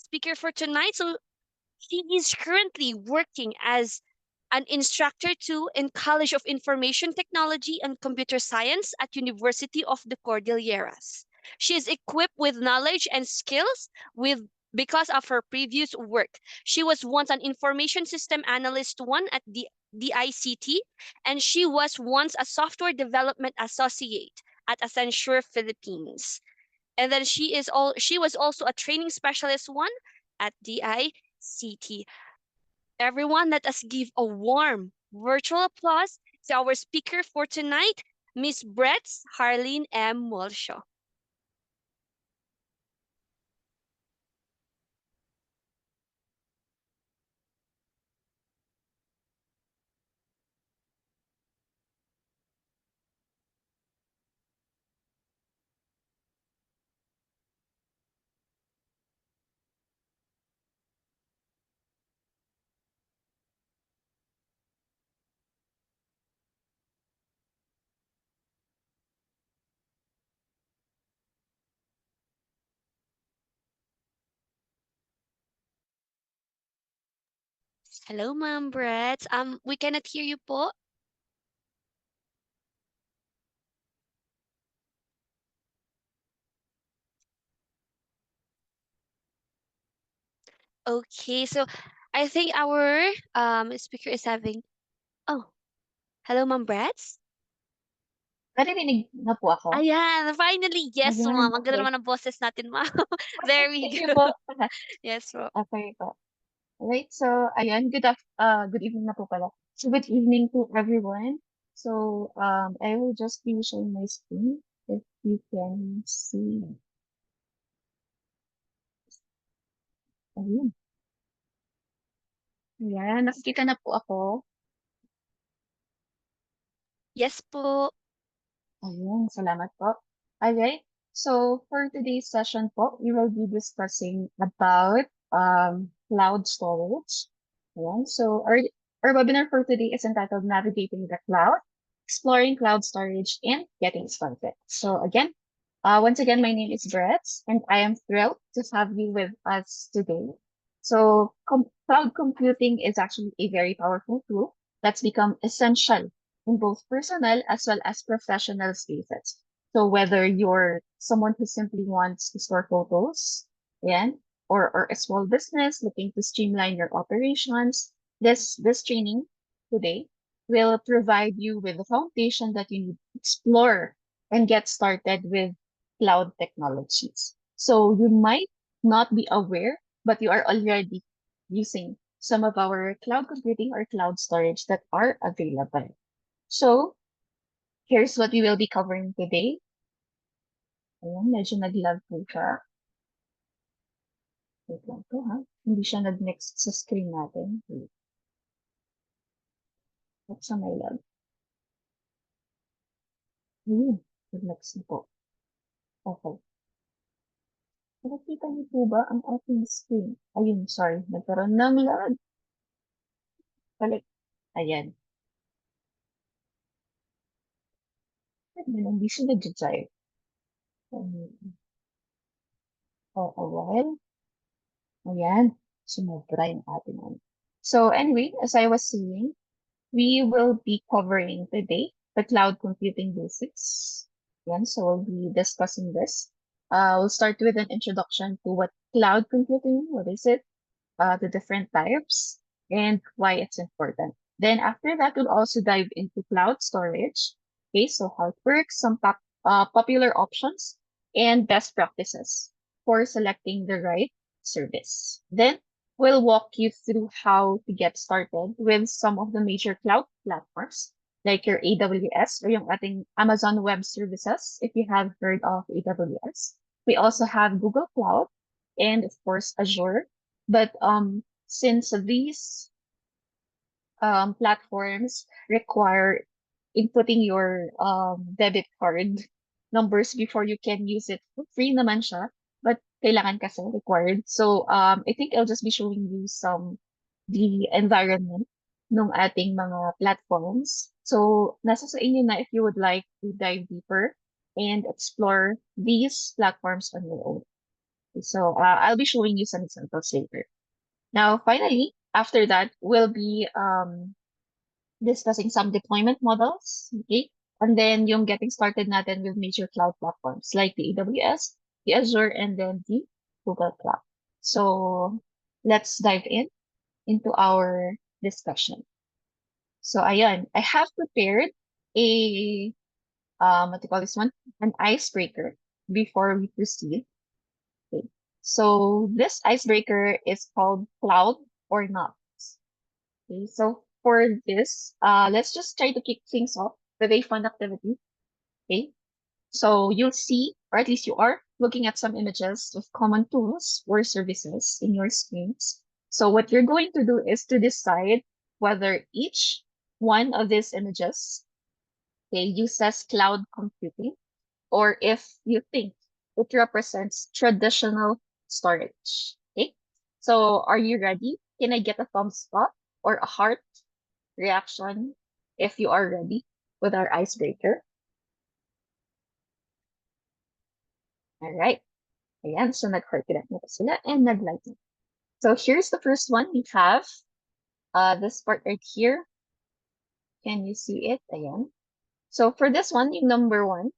speaker for tonight. So she is currently working as an instructor too in College of Information Technology and Computer Science at University of the Cordilleras. She is equipped with knowledge and skills with because of her previous work. She was once an information system analyst one at the DICT, and she was once a software development associate at Accenture Philippines. And then she was also a training specialist one at DICT. Everyone, let us give a warm virtual applause to our speaker for tonight, Miss Bretz Harleen M. Molsho. Hello, Ma'am Bretz. We cannot hear you po. Okay, so I think our speaker is having. Oh, hello, Ma'am Bretz. Naririnig na po ako? Ayan, finally, yes, Ayan, ma'am. Ang ganda okey. naman ng boses natin, ma'am. Okay, There we thank you go. po. Yes po. Okey po. Alright, so ayan, good evening na po pala. So good evening to everyone. So, I will just be sharing my screen if you can see. Ayun. Ayan, nakikita na po ako. Yes po. Ayun, salamat po. Alright, so for today's session po, we will be discussing about cloud storage. Ayan, so our webinar for today is entitled Navigating the Cloud, Exploring Cloud Storage, and Getting Started. So again, once again, my name is Brett, and I am thrilled to have you with us today. So cloud computing is actually a very powerful tool that's become essential in both personal as well as professional spaces. So whether you're someone who simply wants to store photos, yeah, or a small business looking to streamline your operations, this training today will provide you with the foundation that you need to explore and get started with cloud technologies. So you might not be aware, but you are already using some of our cloud computing or cloud storage that are available. So, here's what we will be covering today. Ayan, medyo nag-lag po siya. Wait lang po ha. Hindi siya nag-next sa screen natin. Wait. At sa may lag. Ayun, nag-next na po. Okay. Nakikita niyo po ba ang ating screen? Ayun, sorry. Nagkaroon ng lag. Balik. Ayan. Ayun, hindi siya nag-jive. For a while. Ayan. Sumobra yung ating ano. So anyway, as I was saying, we will be covering today the cloud computing basics. Yan, so we'll be discussing this. We'll start with an introduction to what cloud computing, what is it, the different types, and why it's important. Then after that, we'll also dive into cloud storage. Okay, so how it works, some popular options, and best practices for selecting the right service. Then we'll walk you through how to get started with some of the major cloud platforms like your AWS or yung ating Amazon Web Services, if you have heard of AWS. We also have Google Cloud and of course Azure. But since these platforms require inputting your debit card numbers before you can use it, free naman siya, but kailangan kasi required. So I think I'll just be showing you the environment ng ating mga platforms. So nasa sa inyo na if you would like to dive deeper and explore these platforms on your own. So I'll be showing you some examples later. Now, finally, after that, we'll be discussing some deployment models, okay? And then yung getting started natin with major cloud platforms like the AWS, the Azure, and then the Google Cloud. So let's dive into our discussion. So ayan, I have prepared a what do you call this one? An icebreaker before we proceed. Okay. So this icebreaker is called cloud or not. Okay. So for this, let's just try to kick things off with a fun activity. Okay. So you'll see, or at least you are, looking at some images of common tools or services in your screens. So what you're going to do is to decide whether each one of these images, okay, uses cloud computing or if you think it represents traditional storage. Okay, so are you ready? Can I get a thumbs up or a heart reaction if you are ready with our icebreaker? All right. Ayan, so nag-heart react na po sila and nag-like na. So here's the first one. We have this part right here. Can you see it? Ayan. So for this one, yung number one,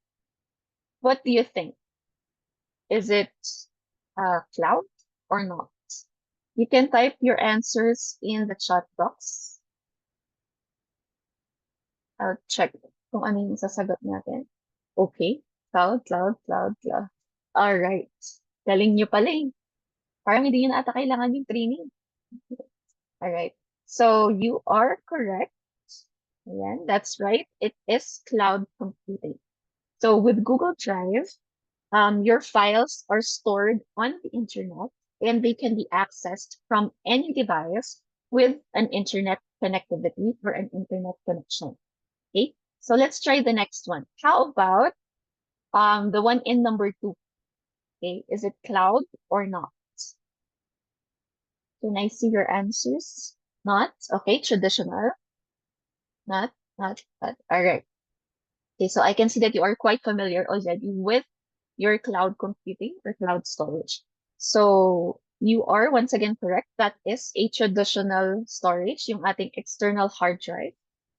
what do you think? Is it cloud or not? You can type your answers in the chat box. I'll check kung ano yung sasagot natin. Okay. Cloud, cloud, cloud, cloud. Alright. Galing nyo pala eh. Parang hindi nyo na ata kailangan yung training. Alright. So you are correct. Ayan, that's right. It is cloud computing. So with Google Drive, your files are stored on the internet and they can be accessed from any device with an internet connectivity or an internet connection. Okay, so let's try the next one. How about the one in number two? Okay, is it cloud or not? Can I see your answers? Not. Okay, traditional. Not. Not. Not. All right. Okay, so I can see that you are quite familiar already with your cloud computing or cloud storage. So you are once again correct. That is a traditional storage, yung ating external hard drive.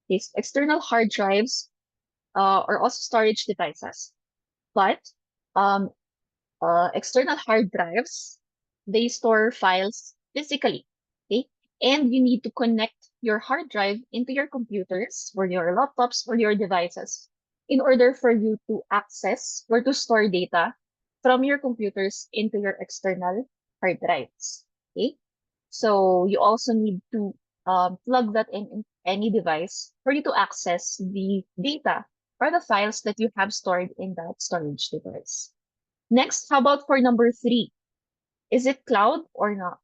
These external hard drives are also storage devices, but um, external hard drives, they store files physically, okay? And you need to connect your hard drive into your computers or your laptops or your devices in order for you to access or to store data from your computers into your external hard drives, okay? So you also need to plug that in any device for you to access the data or the files that you have stored in that storage device. Next, how about for number three? Is it cloud or not?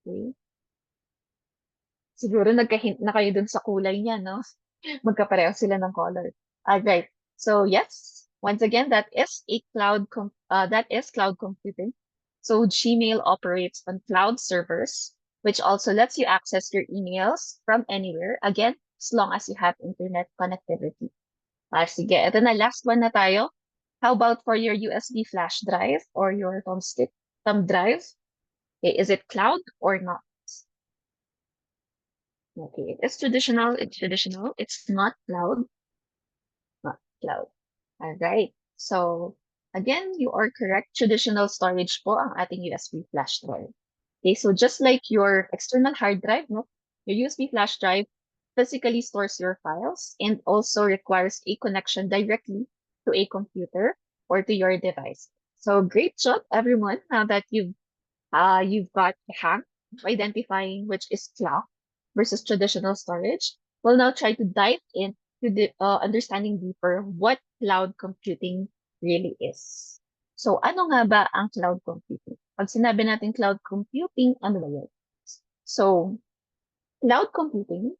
Okay. Siguro nagka-hint na kayo dun sa kulay niya, no? Magkapareho sila ng color. Alright. So yes, once again, that is cloud computing. So Gmail operates on cloud servers, which also lets you access your emails from anywhere. Again, as long as you have internet connectivity. Sige, ito na, last one na tayo. How about for your USB flash drive or your thumb drive? Okay, is it cloud or not? Okay, it's traditional. It's traditional. It's not cloud. Not cloud. All right. So again, you are correct. Traditional storage po ang ating USB flash drive. Okay, so just like your external hard drive, no, your USB flash drive physically stores your files and also requires a connection directly to a computer or to your device. So great job, everyone. Now that you've got the hang of identifying which is cloud versus traditional storage. We'll now try to dive into the understanding deeper what cloud computing really is. So ano nga ba ang cloud computing? Pag sinabi natin cloud computing, ano ba yun? So cloud computing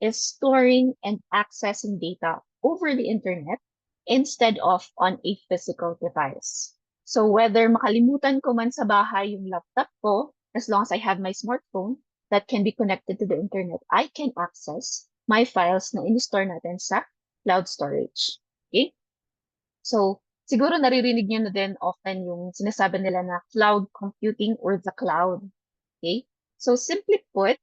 is storing and accessing data over the internet instead of on a physical device. So whether makalimutan ko man sa bahay yung laptop ko, as long as I have my smartphone that can be connected to the internet, I can access my files na in-store natin sa cloud storage. Okay? So siguro naririnig niyo na din often yung sinasabi nila na cloud computing or the cloud. Okay? So simply put,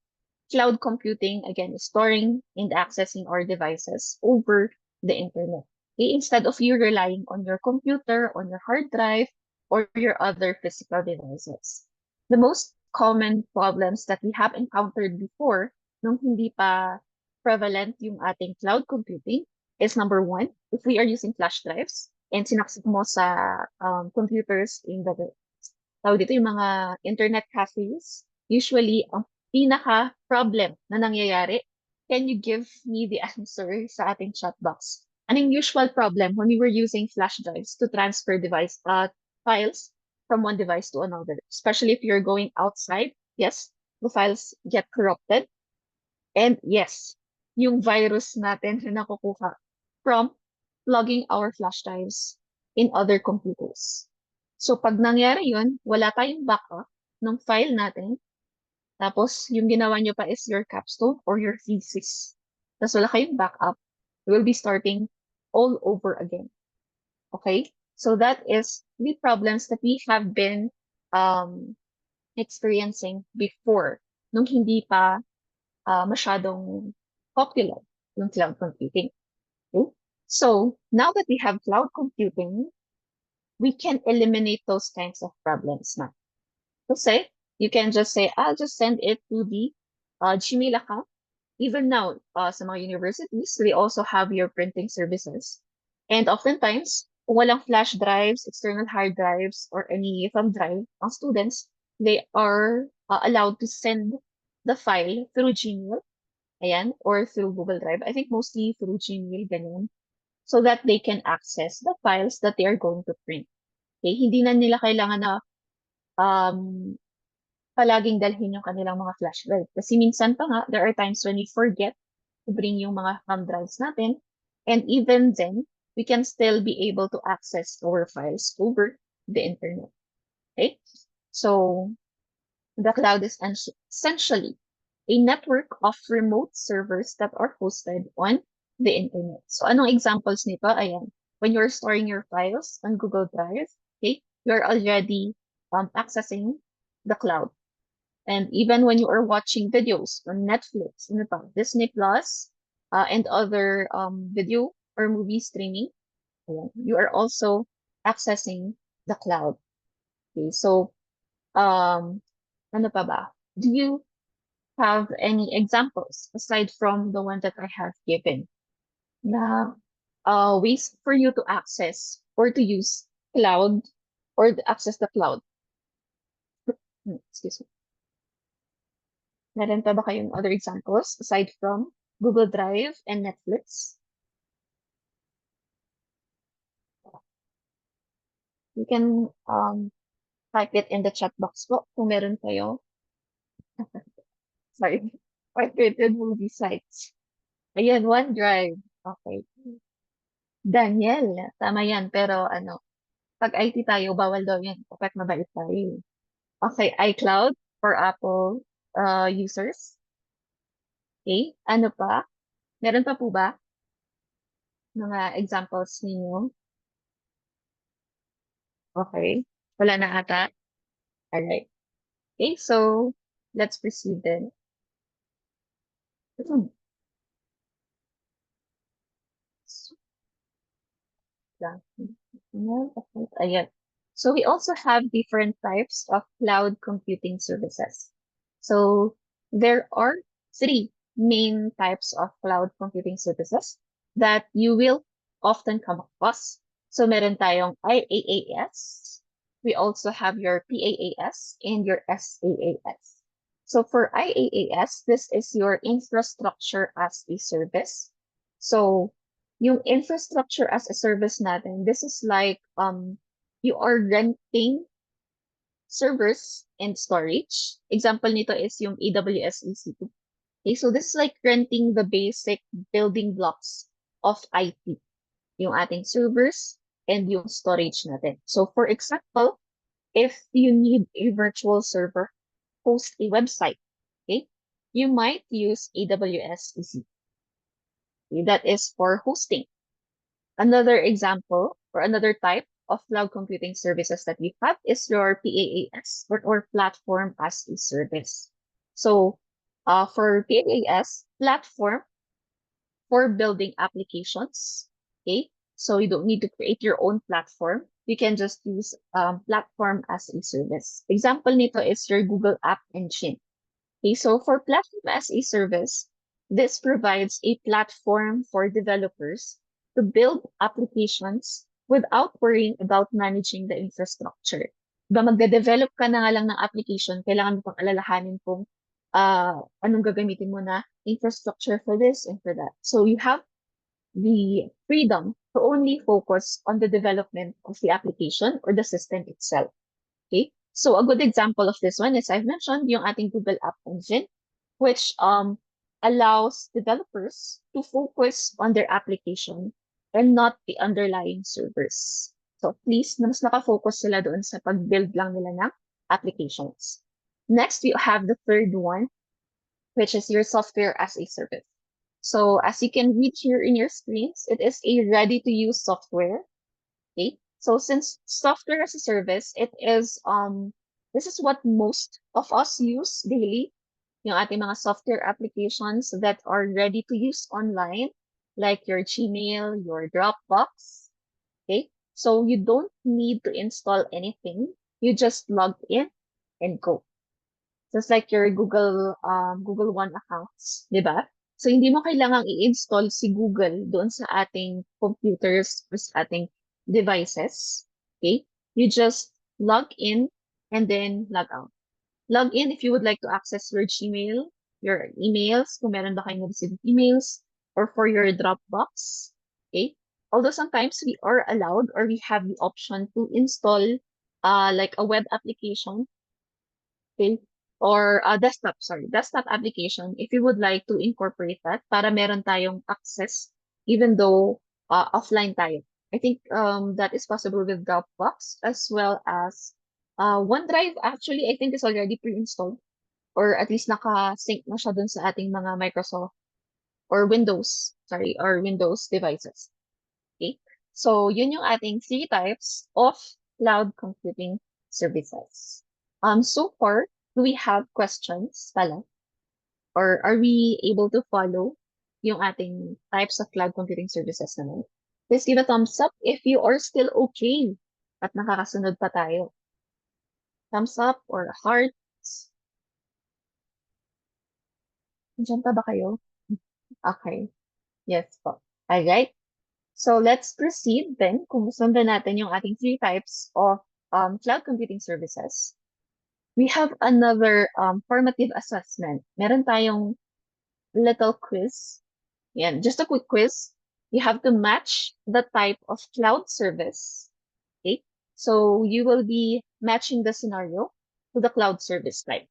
cloud computing, again, is storing and accessing our devices over the internet. Okay? Instead of you relying on your computer, on your hard drive, or your other physical devices. The most common problems that we have encountered before, nung hindi pa prevalent yung ating cloud computing, is number one, if we are using flash drives and sinaksak mo sa computers in the tawag dito, yung mga internet cafes, usually, ang pinaka-problem na nangyayari, can you give me the answer sa ating chat box? Anong usual problem when we were using flash drives to transfer files from one device to another? Especially if you're going outside, yes, the files get corrupted. And yes, yung virus natin na nakukuha from plugging our flash drives in other computers. So, pag nangyari yun, wala tayong backup ng file natin. Tapos, yung ginawa nyo pa is your capstone or your thesis. Tapos, wala kayong backup. You will be starting all over again. Okay? So, that is the problems that we have been experiencing before nung hindi pa masyadong popular yung cloud computing. Okay? So, now that we have cloud computing, we can eliminate those kinds of problems now. Kasi, you can just say, I'll just send it to the Gmail account. Even now, sa mga universities, they also have your printing services. And oftentimes, kung walang flash drives, external hard drives, or any thumb drive, ang students, they are allowed to send the file through Gmail, ayan, or through Google Drive. I think mostly through Gmail, ganyan, so that they can access the files that they are going to print. Okay? Hindi na nila kailangan na um, palaging dalhin yung kanilang mga flash drive. Kasi minsan pa nga, there are times when we forget to bring yung mga thumb drives natin. And even then, we can still be able to access our files over the internet. Okay? So, the cloud is essentially a network of remote servers that are hosted on the internet. So, anong examples nito? Ayan. When you're storing your files on Google Drive, okay, you're already accessing the cloud. And even when you are watching videos on Netflix, ano pa, Disney Plus, and other video or movie streaming, ayan, you are also accessing the cloud. Okay, so ano pa ba? Do you have any examples aside from the one that I have given na ways for you to access or to use cloud or access the cloud? Excuse me. Meron pa ba kayong other examples aside from Google Drive and Netflix? You can type it in the chat box po kung meron kayo. Sorry. Pirated movie sites. Ayan, OneDrive. Okay. Daniel, tama yan. Pero ano, pag IT tayo, bawal daw yan. Kapag mabait tayo. Okay, iCloud for Apple users. Okay, ano pa? Meron pa po ba mga examples ninyo? Okay, wala na ata. Alright. Okay, so let's proceed then. Ayan. So we also have different types of cloud computing services. So there are three main types of cloud computing services that you will often come across. So meron tayong IaaS. We also have your PaaS and your SaaS. So for IaaS, this is your infrastructure as a service. So yung infrastructure as a service natin, this is like you are renting servers and storage. Example nito is yung AWS EC2. Okay, so this is like renting the basic building blocks of IT, yung ating servers and yung storage natin. So for example, if you need a virtual server, host a website, okay, you might use AWS EC2. Okay, that is for hosting. Another example or another type of cloud computing services that we have is your PaaS or Platform as a Service. So for PaaS, platform for building applications. Okay. So you don't need to create your own platform. You can just use platform as a service. Example nito is your Google App Engine. Okay, so for platform as a service, this provides a platform for developers to build applications without worrying about managing the infrastructure. Diba, magde-develop ka na nga lang ng application, kailangan mo pang alalahanin kung anong gagamitin mo na infrastructure for this and for that. So you have the freedom to only focus on the development of the application or the system itself. Okay? So a good example of this one is I've mentioned yung ating Google App Engine, which allows developers to focus on their application and not the underlying servers. So at least mas nakafocus sila doon sa pag-build lang nila ng applications. Next, we have the third one, which is your software as a service. So as you can read here in your screens, it is a ready-to-use software. Okay. So since software as a service, it is this is what most of us use daily. Yung ating mga software applications that are ready to use online, like your Gmail, your Dropbox. Okay. So you don't need to install anything. You just log in and go. Just like your Google One accounts, di ba? So, hindi mo kailangang i-install si Google doon sa ating computers or sa ating devices. Okay? You just log in and then log out. Log in if you would like to access your Gmail, your emails, kung meron ba kayong received emails, or for your Dropbox. Okay? Although sometimes we are allowed or we have the option to install like a web application, okay? Or desktop application if you would like to incorporate that para meron tayong access even though offline tayo. I think that is possible with Dropbox as well as OneDrive actually I think is already pre-installed or at least naka-sync na siya dun sa ating mga Microsoft or Windows devices. Okay? So, yun yung ating three types of cloud computing services. So far, do we have questions pala? Or are we able to follow yung ating types of cloud computing services naman? Please give a thumbs up if you are still okay at nakakasunod pa tayo. Thumbs up or hearts? Nandiyan pa ba kayo? Okay. Yes po. Alright. So let's proceed then kung sundan natin yung ating three types of cloud computing services. We have another formative assessment. Meron tayong little quiz. Yan, just a quick quiz. You have to match the type of cloud service. Okay? So you will be matching the scenario to the cloud service type.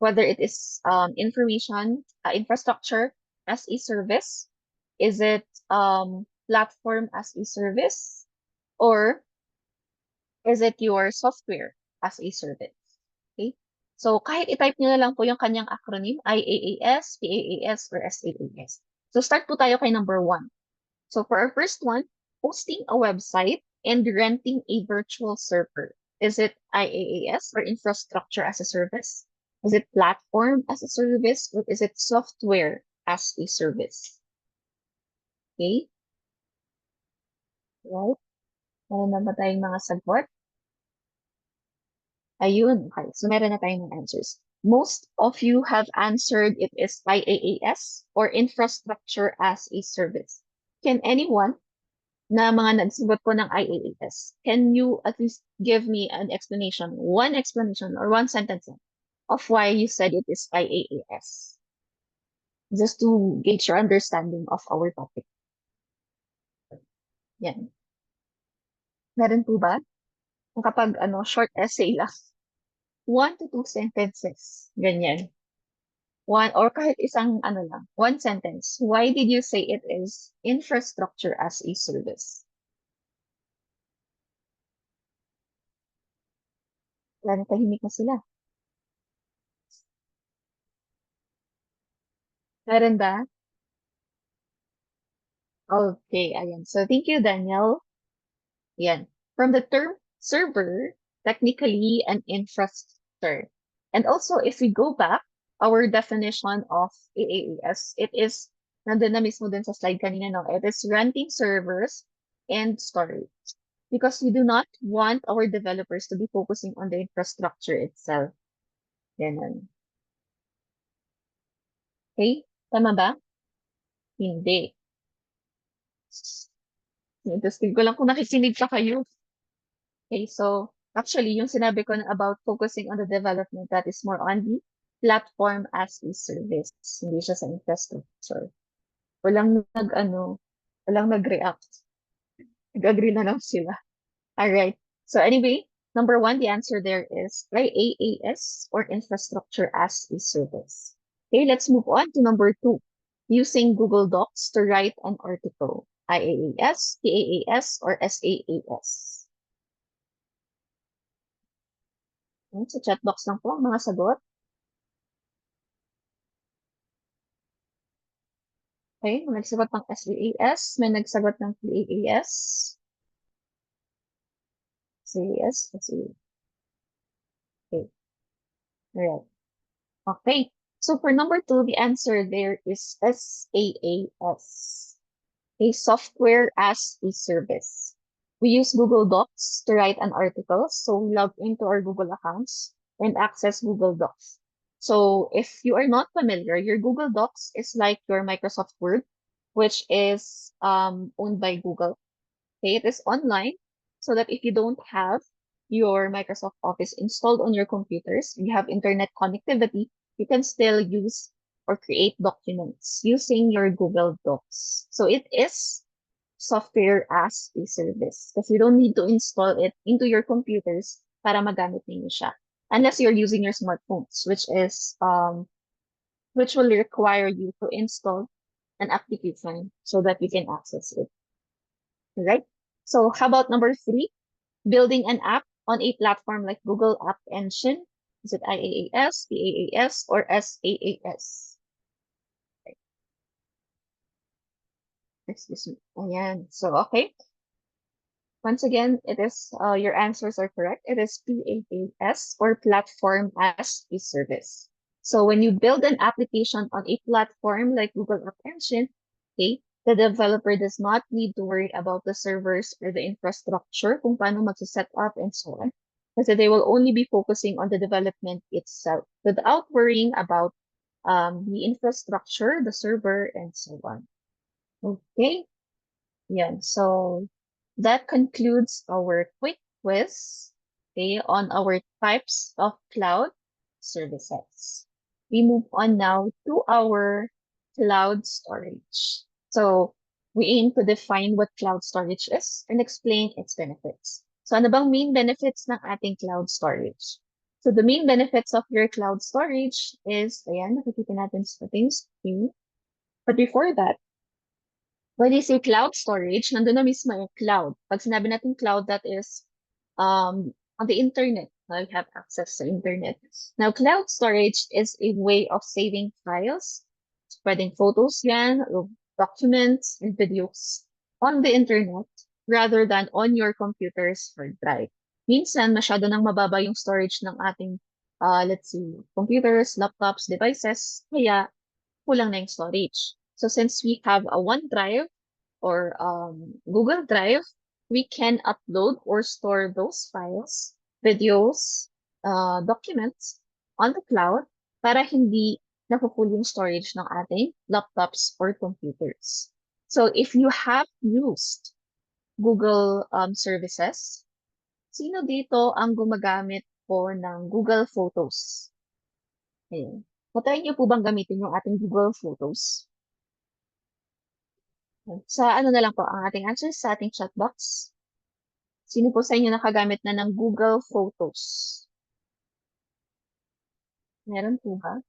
Whether it is infrastructure as a service, is it platform as a service, or is it your software as a service? Okay? So, kahit i-type nyo na lang po yung kanyang acronym, IaaS, PaaS, or SaaS. So, start po tayo kay number 1. So, for our first one, hosting a website and renting a virtual server. Is it IaaS or infrastructure as a service? Is it platform as a service? Or is it software as a service? Okay? Right? Meron na ba tayong mga sagot? Ayun. Okay. So, meron na tayong mga answers. Most of you have answered it is IaaS or infrastructure as a service. Can anyone na mga nagsugot po ng IaaS, can you at least give me an explanation, one explanation or one sentence of why you said it is IaaS? Just to gauge your understanding of our topic. Yan. Meron po ba? Kung kapag short essay lang. 1 to 2 sentences. Ganyan. One or kahit isang lang, one sentence. Why did you say it is infrastructure as a service? Wala na, tahimik na sila. Meron ba? Okay, ayan. So, thank you, Daniel. Yan. From the term server, technically an infrastructure. And also, if we go back, our definition of AAS, it is, nandun na mismo dun sa slide kanina, no? It is renting servers and storage. Because we do not want our developers to be focusing on the infrastructure itself. Ganun. Okay? Tama ba? Hindi. Interesting ko lang kung nakikinig pa kayo. Okay, so actually, yung sinabi ko na about focusing on the development, that is more on the platform as a service. Hindi siya sa infrastructure. Walang walang nag-react. Nag-agree na lang sila. Alright. So anyway, number one, the answer there is IaaS or infrastructure as a service. Okay, let's move on to number two. Using Google Docs to write an article. IaaS, PaaS, or SaaS. Sa chat box lang po ang mga sagot. Okay, may nagsagot ng SaaS, may nagsagot ng PaaS. SaaS, SaaS. Okay, alright. Okay, so for number two, the answer there is SaaS, a software as a service. We use Google Docs to write an article, so we log into our Google accounts and access Google Docs. So if you are not familiar, your Google Docs is like your Microsoft Word, which is owned by Google. Okay, it is online, so that if you don't have your Microsoft Office installed on your computers, you have internet connectivity, you can still use or create documents using your Google Docs. So it is software as a service because you don't need to install it into your computers para magamit ninyo siya. Unless you're using your smartphones, which will require you to install an application so that you can access it. Right? So how about number three? Building an app on a platform like Google App Engine. Is it IaaS, PaaS, or SaaS? Excuse me. Ayan. So, okay. Once again, it is, your answers are correct. It is PaaS, or platform as a service. So when you build an application on a platform like Google App Engine, okay, the developer does not need to worry about the servers or the infrastructure, kung paano mag-set up and so on. Because they will only be focusing on the development itself without worrying about the infrastructure, the server, and so on. Okay. Yeah, so that concludes our quick quiz, okay, on our types of cloud services. We move on now to our cloud storage. So we aim to define what cloud storage is and explain its benefits. So ano bang main benefits ng ating cloud storage? So the main benefits of your cloud storage is, ayan, nakikita natin sa ating screen. But before that, when you say cloud storage, nandun na mismo yung cloud. Pag sinabi natin cloud, that is on the internet. Now you have access to internet. Now, cloud storage is a way of saving files, spreading photos yan, or documents, and videos on the internet rather than on your computer's hard drive. Minsan, masyado nang mababa yung storage ng ating, let's see, computers, laptops, devices, kaya kulang na yung storage. So since we have a OneDrive or Google Drive, we can upload or store those files, videos, documents on the cloud para hindi napupull yung storage ng ating laptops or computers. So if you have used Google services, sino dito ang gumagamit po ng Google Photos? Ayun. Matry niyo po bang gamitin yung ating Google Photos? Sa ano na lang po, ang ating answers sa ating chat box. Sino po sa inyo nakagamit na ng Google Photos? Meron po ba?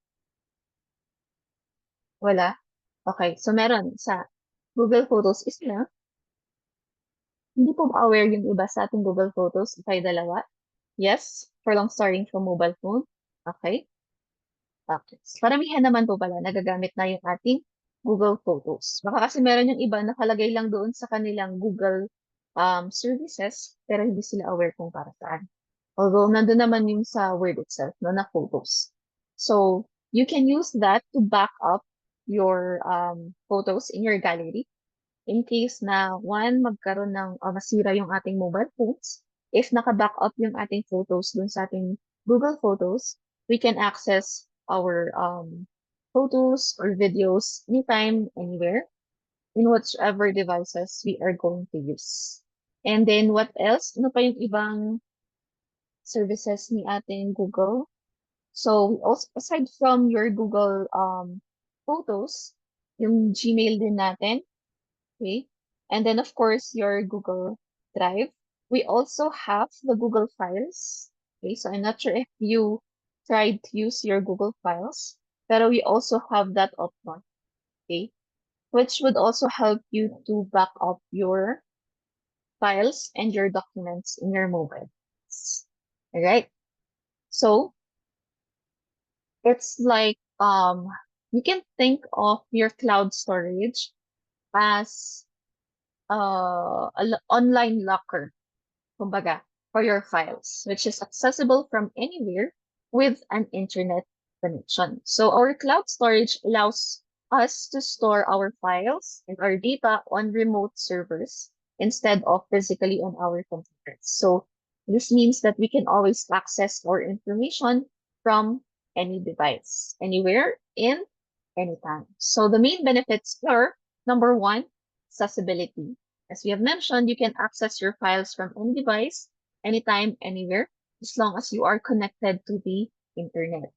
Wala? Okay, so meron sa Google Photos is na. Hindi po ba aware yung iba sa ating Google Photos? Okay, dalawa. Yes, for long storing from mobile phone. Okay. Okay. Paramihan naman po pala, nagagamit na yung ating Google Photos. Baka kasi meron yung iba nakalagay lang doon sa kanilang Google services, pero hindi sila aware kung para saan. Although, nandun naman yung sa word itself, no, na photos. So, you can use that to back up your photos in your gallery in case na one, magkaroon ng masira yung ating mobile phones. If naka-back up yung ating photos dun sa ating Google Photos, we can access our photos or videos anytime, anywhere, in whichever devices we are going to use. And then what else? Ano pa yung ibang services ni ating Google? So, we also, aside from your Google Photos, yung Gmail din natin, okay? And then, of course, your Google Drive. We also have the Google Files. Okay, so I'm not sure if you tried to use your Google Files, but we also have that option, okay, which would also help you to back up your files and your documents in your mobile. All right. So it's like you can think of your cloud storage as online locker, kumbaga, for your files, which is accessible from anywhere with an internet connection. So our cloud storage allows us to store our files and our data on remote servers instead of physically on our computers. So this means that we can always access our information from any device, anywhere, in anytime. So the main benefits are number one, accessibility. As we have mentioned, you can access your files from any device, anytime, anywhere, as long as you are connected to the internet.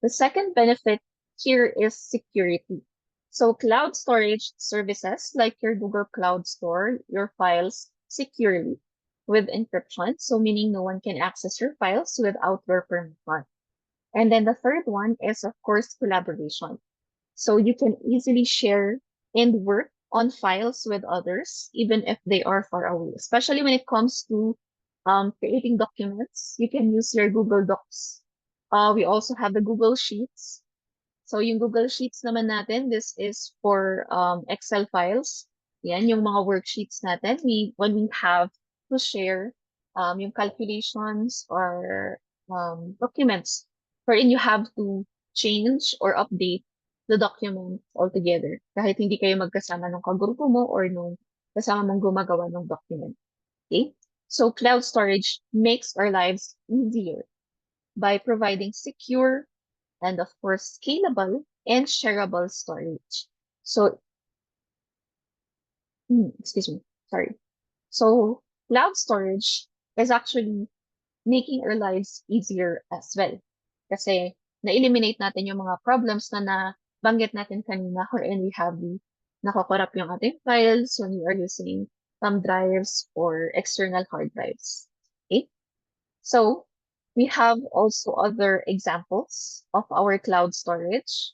The second benefit here is security. So cloud storage services like your Google Cloud store your files securely with encryption, so meaning no one can access your files without your permission. And then the third one is, of course, collaboration. So you can easily share and work on files with others, even if they are far away. Especially when it comes to creating documents, you can use your Google Docs. We also have the Google Sheets. So yung Google Sheets naman natin, this is for Excel files. Yan, yung mga worksheets natin. When we have to share yung calculations or documents wherein you have to change or update the document altogether. Kahit hindi kayo magkasama ng kagrupo mo or nung kasama mong gumagawa ng document. Okay? So cloud storage makes our lives easier by providing secure and of course scalable and shareable storage. So, excuse me, sorry. So cloud storage is actually making our lives easier as well. Kasi na-eliminate natin yung mga problems na nabanggit natin kanina wherein we have the nakakorap yung ating files when we are using thumb drives or external hard drives. Okay? So we have also other examples of our cloud storage.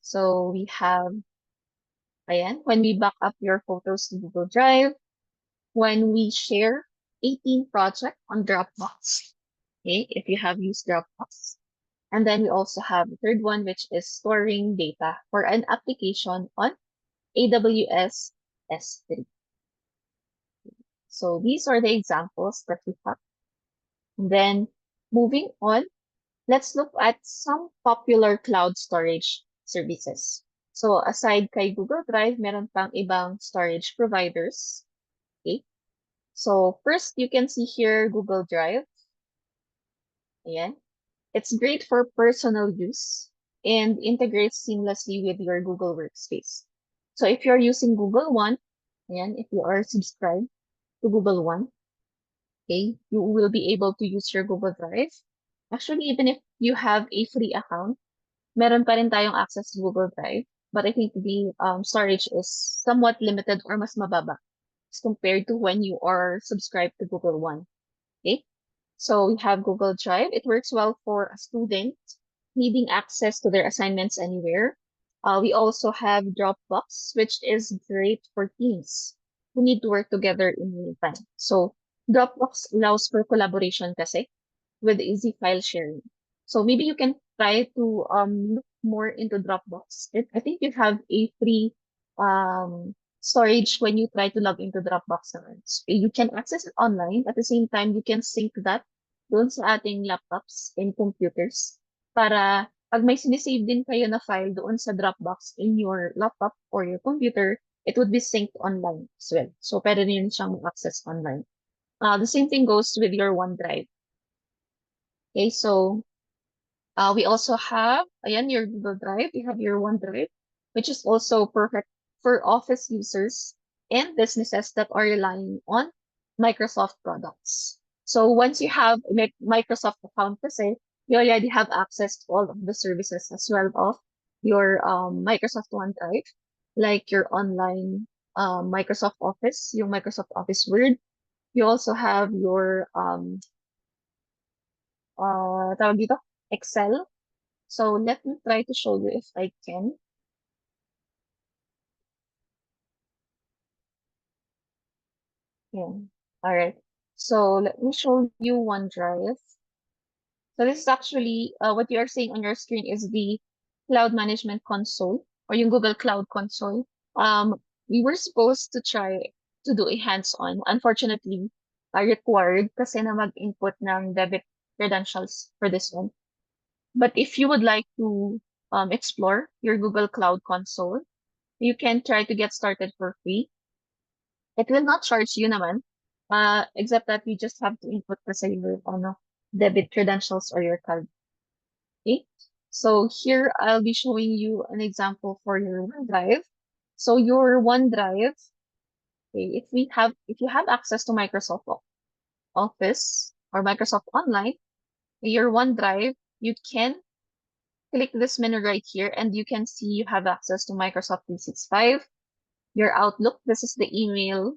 So we have, ayan, when we back up your photos to Google Drive, when we share 18 project on Dropbox, okay, if you have used Dropbox. And then we also have the third one, which is storing data for an application on AWS S3. So these are the examples that we have. And then moving on, let's look at some popular cloud storage services. So aside kay Google Drive, meron pang ibang storage providers. Okay. So first, you can see here Google Drive. Ayan. It's great for personal use and integrates seamlessly with your Google Workspace. So if you're using Google One, ayan, if you are subscribed to Google One, okay, you will be able to use your Google Drive. Actually, even if you have a free account, meron pa rin tayong access to Google Drive. But I think the storage is somewhat limited or mas mababa as compared to when you are subscribed to Google One. Okay. So we have Google Drive. It works well for a student needing access to their assignments anywhere. We also have Dropbox, which is great for teams who need to work together in real time. So Dropbox allows for collaboration kasi with easy file sharing. So maybe you can try to look more into Dropbox. I think you have a free storage when you try to log into Dropbox naman. So, you can access it online. At the same time, you can sync that doon sa ating laptops and computers para pag may sinisave din kayo na file doon sa Dropbox in your laptop or your computer, it would be synced online as well. So, pwede rin siyang access online. The same thing goes with your OneDrive. Okay, so we also have, ayan, your Google Drive. You have your OneDrive, which is also perfect for office users and businesses that are relying on Microsoft products. So once you have a Microsoft account kasi, you already have access to all of the services as well of your Microsoft OneDrive, like your online Microsoft Office, yung Microsoft Office Word. You also have your tawag dito, Excel. So let me try to show you if I can. Yeah. All right. So let me show you OneDrive. So this is actually what you are seeing on your screen is the Cloud Management Console or yung Google Cloud Console. We were supposed to try to do a hands-on. Unfortunately, required kasi na mag-input ng debit credentials for this one. But if you would like to explore your Google Cloud Console, you can try to get started for free. It will not charge you naman, except that you just have to input kasi your debit credentials or your card. Okay? So here I'll be showing you an example for your OneDrive. So your OneDrive, okay, if you have access to Microsoft Office or Microsoft Online, your OneDrive, you can click this menu right here and you can see you have access to Microsoft 365, your Outlook. This is the email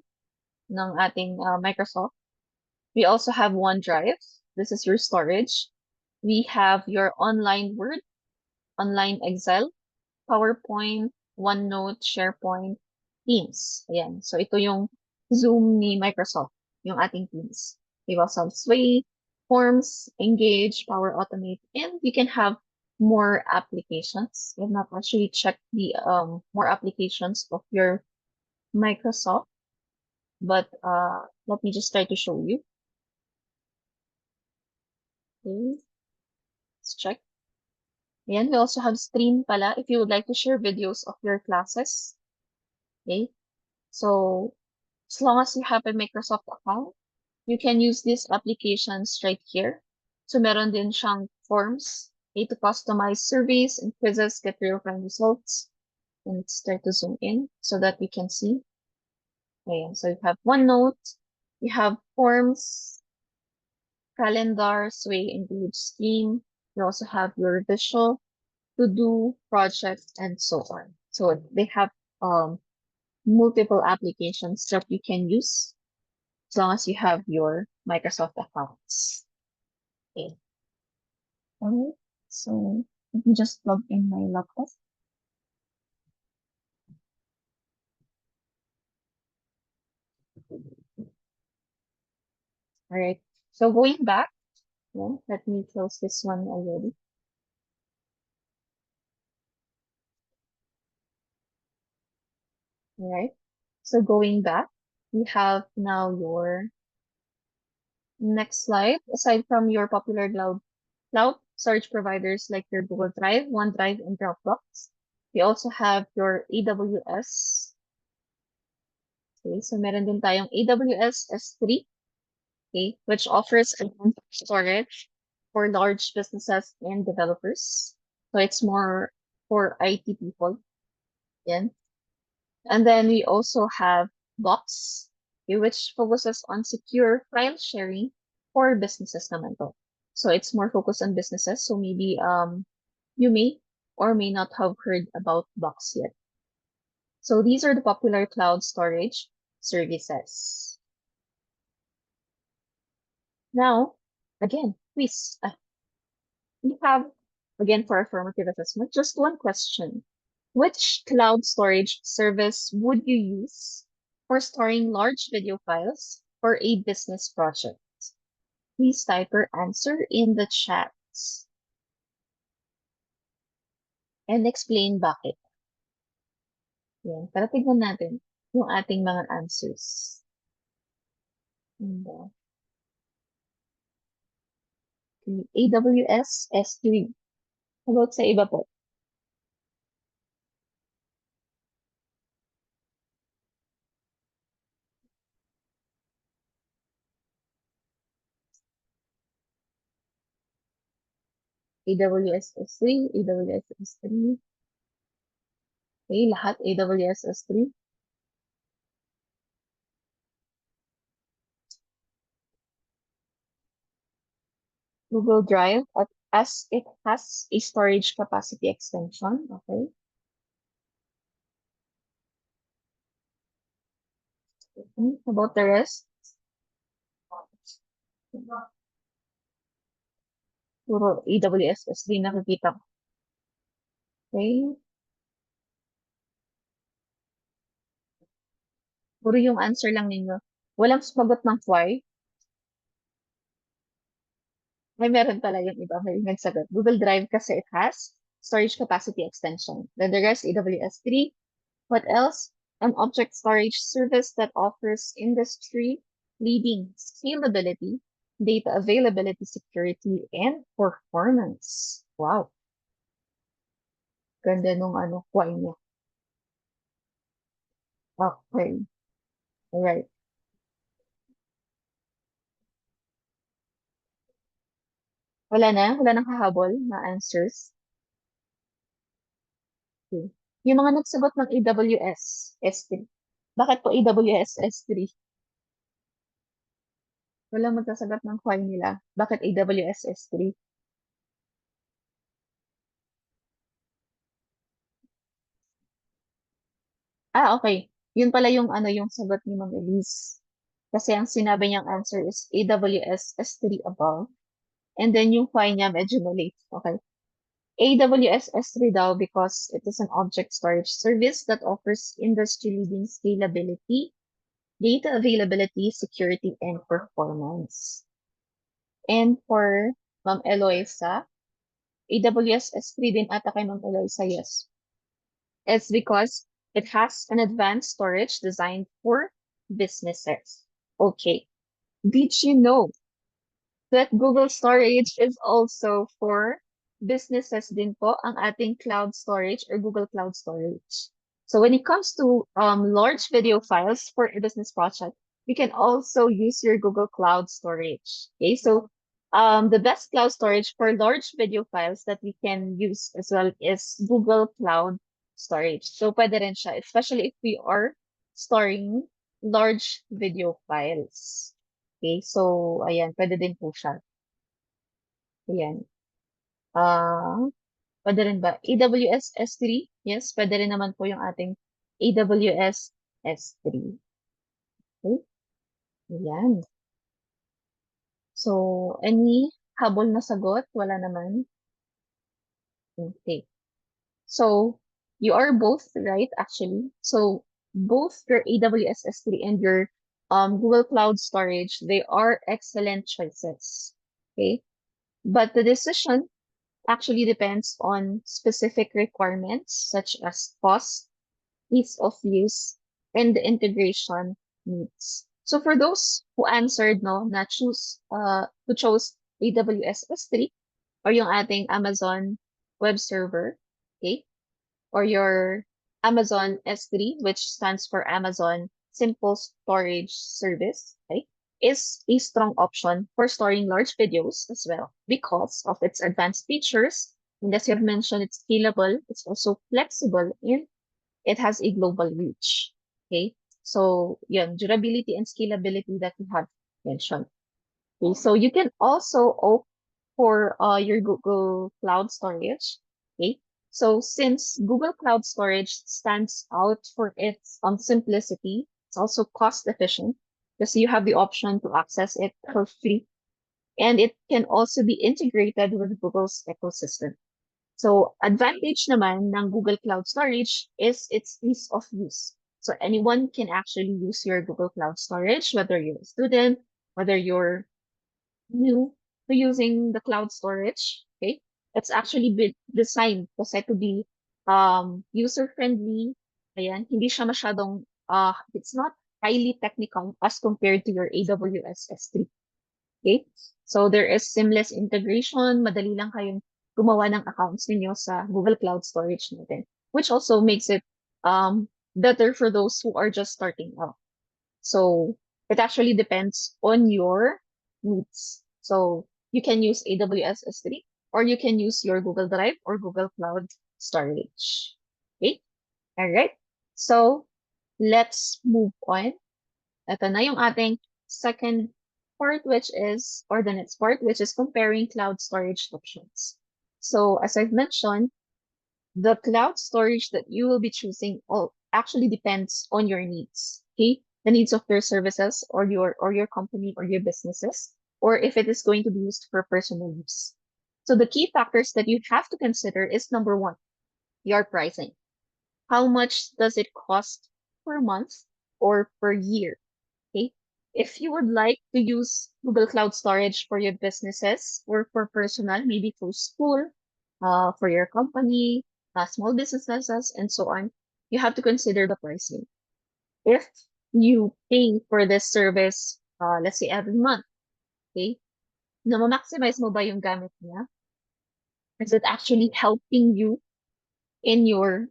ng ating Microsoft. We also have OneDrive. This is your storage. We have your online Word, online Excel, PowerPoint, OneNote, SharePoint, Teams. Ayan. So ito yung Zoom ni Microsoft, yung ating Teams. We also have Sway, Forms, Engage, Power Automate, and you can have more applications. We have not actually checked the more applications of your Microsoft, but let me just try to show you. Okay, let's check. Ayan, we also have Stream pala if you would like to share videos of your classes. Okay, so as long as you have a Microsoft account, you can use these applications right here. So meron din siyang forms, okay, to customize surveys and quizzes, get real-time results. And let's try to zoom in so that we can see. Ayan, so you have OneNote, you have forms, calendar, Sway, Engage, Scheme. You also have your visual, to do projects and so on. So they have multiple applications that you can use as long as you have your Microsoft accounts. Okay. Alright. So let me just log in my laptop. All right. So going back, yeah, let me close this one already. All right. So going back, we have now your next slide. Aside from your popular cloud storage providers like your Google Drive, OneDrive, and Dropbox, we also have your AWS. Okay, so meron din tayong AWS S3, okay, which offers advanced storage for large businesses and developers. So it's more for IT people. Yan. And then we also have Box, okay, which focuses on secure file sharing for businesses naman to. So it's more focused on businesses. So maybe you may or may not have heard about Box yet. So these are the popular cloud storage services. Now, again, quiz. We have, again, for affirmative assessment, just one question. Which cloud storage service would you use for storing large video files for a business project? Please type your answer in the chat and explain bakit. Yan, para tignan natin. yung ating mga answers. And, AWS S3. How about sa iba po? AWS S3, AWS S3. Okay, lahat AWS S3. Google Drive, as it has a storage capacity extension. Okay. How about the rest? Puro AWS S3 nakikita ko. Okay. Puro yung answer lang ninyo. Walang sumagot ng why. May meron pala yung iba. May nagsagot. Google Drive kasi it has storage capacity extension. Then the rest, AWS 3. What else? An object storage service that offers industry-leading scalability, data availability, security, and performance. Wow. Ganda nung why niya. Okay. Alright. Wala na? Wala nang hahabol na answers? Okay. Yung mga nagsagot ng AWS S3. Bakit po AWS S3? Wala magsasagot ng why nila. Bakit AWS S3? Okay. Yun pala yung yung sagot ni Ma'am Elise. Kasi ang sinabi niyang answer is AWS S3 above. And then yung why niya medyo mali. Okay. AWS S3 daw because it is an object storage service that offers industry-leading scalability, data availability, security, and performance. And for Ma'am Eloisa, AWS S3 din ata kay Ma'am Eloisa, yes. It's because it has an advanced storage designed for businesses. Okay. Did you know that Google Storage is also for businesses din po ang ating cloud storage or Google Cloud Storage? So when it comes to large video files for a business project, you can also use your Google Cloud Storage. Okay, so the best cloud storage for large video files that we can use as well is Google Cloud Storage. So pwede rin siya, especially if we are storing large video files. Okay, so ayan, pwede din po siya. Ayan. Ah, pwede rin ba? AWS S3? Yes, pwede rin naman po yung ating AWS S3. Okay, ayan. So, any habol na sagot? Wala naman. Okay. So, you are both right, actually. So, both your AWS S3 and your Google Cloud Storage, they are excellent choices. Okay. But the decision actually depends on specific requirements such as cost, ease of use, and the integration needs. So for those who answered no, na who chose AWS S3 or yung ating Amazon web server, okay? Or your Amazon S3, which stands for Amazon Simple Storage Service, okay, is a strong option for storing large videos as well because of its advanced features. And as you've mentioned, it's scalable, it's also flexible, and it has a global reach. Okay, so yun, durability and scalability that we have mentioned. Okay, so you can also opt for your Google Cloud Storage. Okay, so since Google Cloud Storage stands out for its simplicity, it's also cost efficient because you have the option to access it for free, and it can also be integrated with Google's ecosystem. So advantage naman ng Google Cloud Storage is its ease of use. So anyone can actually use your Google Cloud Storage, whether you're a student, whether you're new to using the cloud storage. Okay, it's actually designed kasi to be user friendly. Ayan, hindi siya masyadong it's not highly technical as compared to your AWS S3. Okay? So there is seamless integration, madali lang kayong gumawa ng accounts ninyo sa Google Cloud Storage natin, which also makes it better for those who are just starting out. So it actually depends on your needs. So you can use AWS S3 or you can use your Google Drive or Google Cloud Storage. Okay? All right. So let's move on. Ito na yung ating second part, which is, or the next part, which is comparing cloud storage options. So as I've mentioned, the cloud storage that you will be choosing all actually depends on your needs. Okay, the needs of your services or your company or your businesses, or if it is going to be used for personal use. So the key factors that you have to consider is number one, your pricing. How much does it cost per month or per year? Okay. If you would like to use Google Cloud Storage for your businesses or for personal, maybe for school, for your company, small businesses, and so on, you have to consider the pricing. If you pay for this service, let's say every month, okay, na ma-maximize mo ba yung gamit niya? Is it actually helping you in your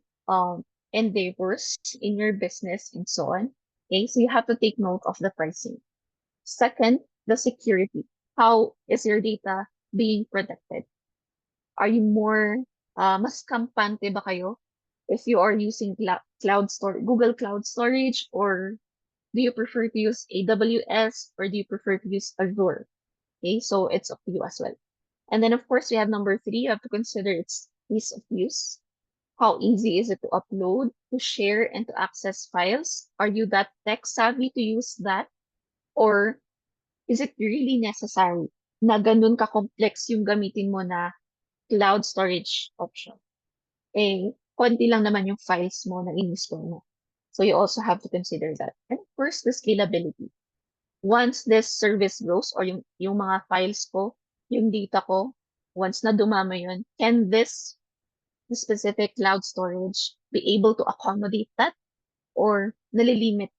endeavors, in your business, and so on? Okay, so you have to take note of the pricing. Second, the security. How is your data being protected? Are you more, mas kampante ba kayo if you are using Google Cloud Storage, or do you prefer to use AWS, or do you prefer to use Azure? Okay, so it's up to you as well. And then of course we have number three, you have to consider its ease of use. How easy is it to upload, to share, and to access files? Are you that tech savvy to use that? Or is it really necessary na ganun ka-complex yung gamitin mo na cloud storage option? Eh, konti lang naman yung files mo na in-store mo. So you also have to consider that. And first, the scalability. Once this service grows, or yung mga files ko, yung data ko, once na dumami yun, can this specific cloud storage be able to accommodate that? Or nalilimit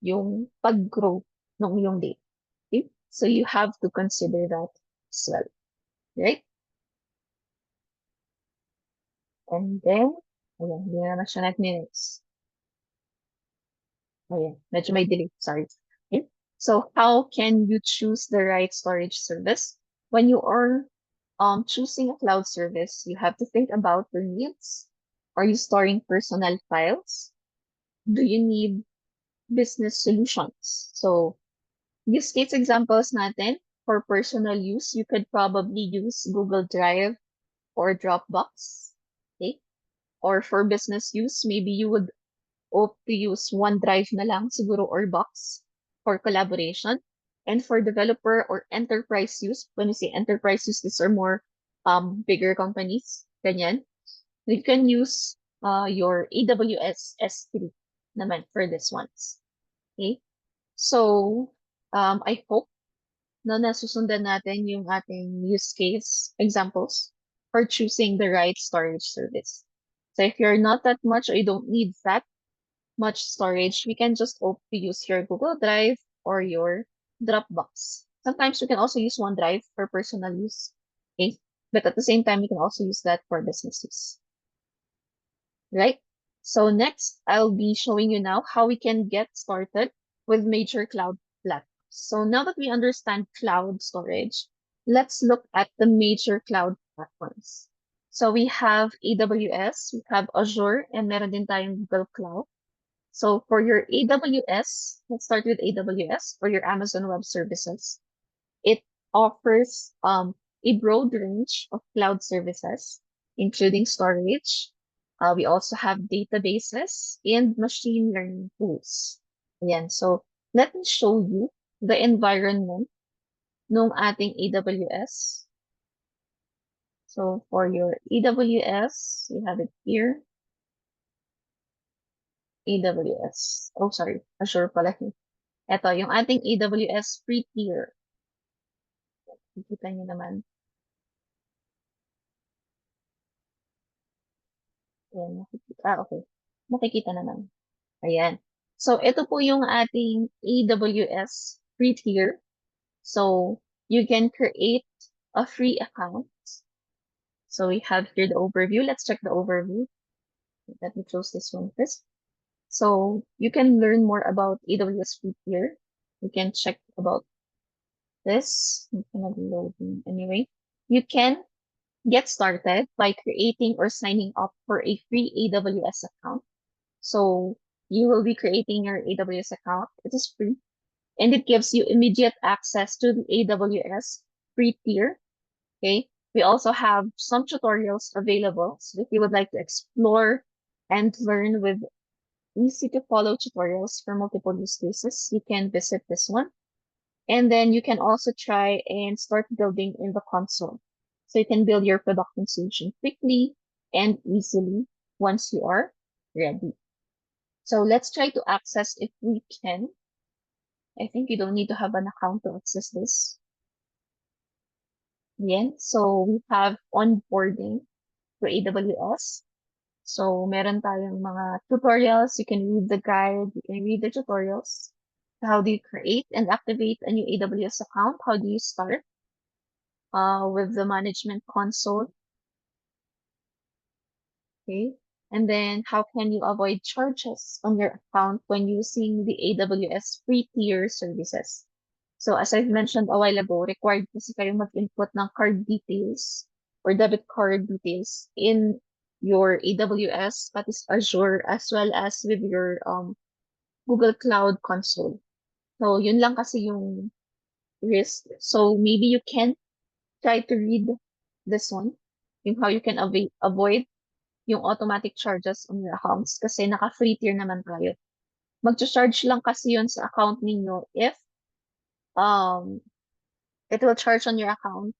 yung pag-grow ng yung data? Okay? So you have to consider that as well, right? And then, ayan, hindi na naman siya nag-minutes. Ayan, medyo may delay, sorry. Okay. So how can you choose the right storage service? When you are choosing a cloud service, you have to think about your needs. Are you storing personal files? Do you need business solutions? So use case examples natin. For personal use, you could probably use Google Drive or Dropbox. Okay? Or for business use, maybe you would opt to use OneDrive na lang siguro, or Box for collaboration. And for developer or enterprise use, when we say enterprise use, these are more bigger companies, ganyan. You can use your AWS S3 naman for this ones. Okay? So, I hope na nasusundan natin yung ating use case examples for choosing the right storage service. So if you're not that much, or you don't need that much storage, we can just opt to use your Google Drive or your Dropbox. Sometimes we can also use OneDrive for personal use. Okay? But at the same time, we can also use that for business use. Right? So next, I'll be showing you now how we can get started with major cloud platforms. So now that we understand cloud storage, let's look at the major cloud platforms. So we have AWS, we have Azure, and meron din tayong Google Cloud. So for your AWS, let's start with AWS, for your Amazon Web Services. It offers a broad range of cloud services, including storage. We also have databases and machine learning tools. Ayan, so let me show you the environment ng ating AWS. So for your AWS, you have it here. AWS. Oh, sorry. Azure pala. Ito, yung ating AWS free tier. Nakikita niyo naman. Ayan, nakikita. Okay. Nakikita naman. Ayan. So, ito po yung ating AWS free tier. So, you can create a free account. So, we have here the overview. Let's check the overview. Let me close this one first. So, you can learn more about AWS free tier. You can check about this. I'm gonna be loading anyway. You can get started by creating or signing up for a free AWS account. So you will be creating your AWS account. It is free and it gives you immediate access to the AWS free tier. Okay. We also have some tutorials available. So if you would like to explore and learn with easy to follow tutorials for multiple use cases, you can visit this one. And then you can also try and start building in the console. So you can build your production solution quickly and easily once you are ready. So let's try to access if we can. I think you don't need to have an account to access this. Yan. So we have onboarding for AWS. So meron tayong mga tutorials. You can read the guide. You can read the tutorials. How do you create and activate a new AWS account? How do you start with the management console? Okay. And then how can you avoid charges on your account when using the AWS free tier services? So as I've mentioned a while ago, required kasi kayo mag-input ng card details or debit card details in your AWS, that is Azure, as well as with your Google Cloud Console. So yun lang kasi yung risk. So maybe you can try to read this one, yung how you can avoid yung automatic charges on your accounts kasi naka-free tier naman tayo. Mag-charge lang kasi yun sa account ninyo if um it will charge on your account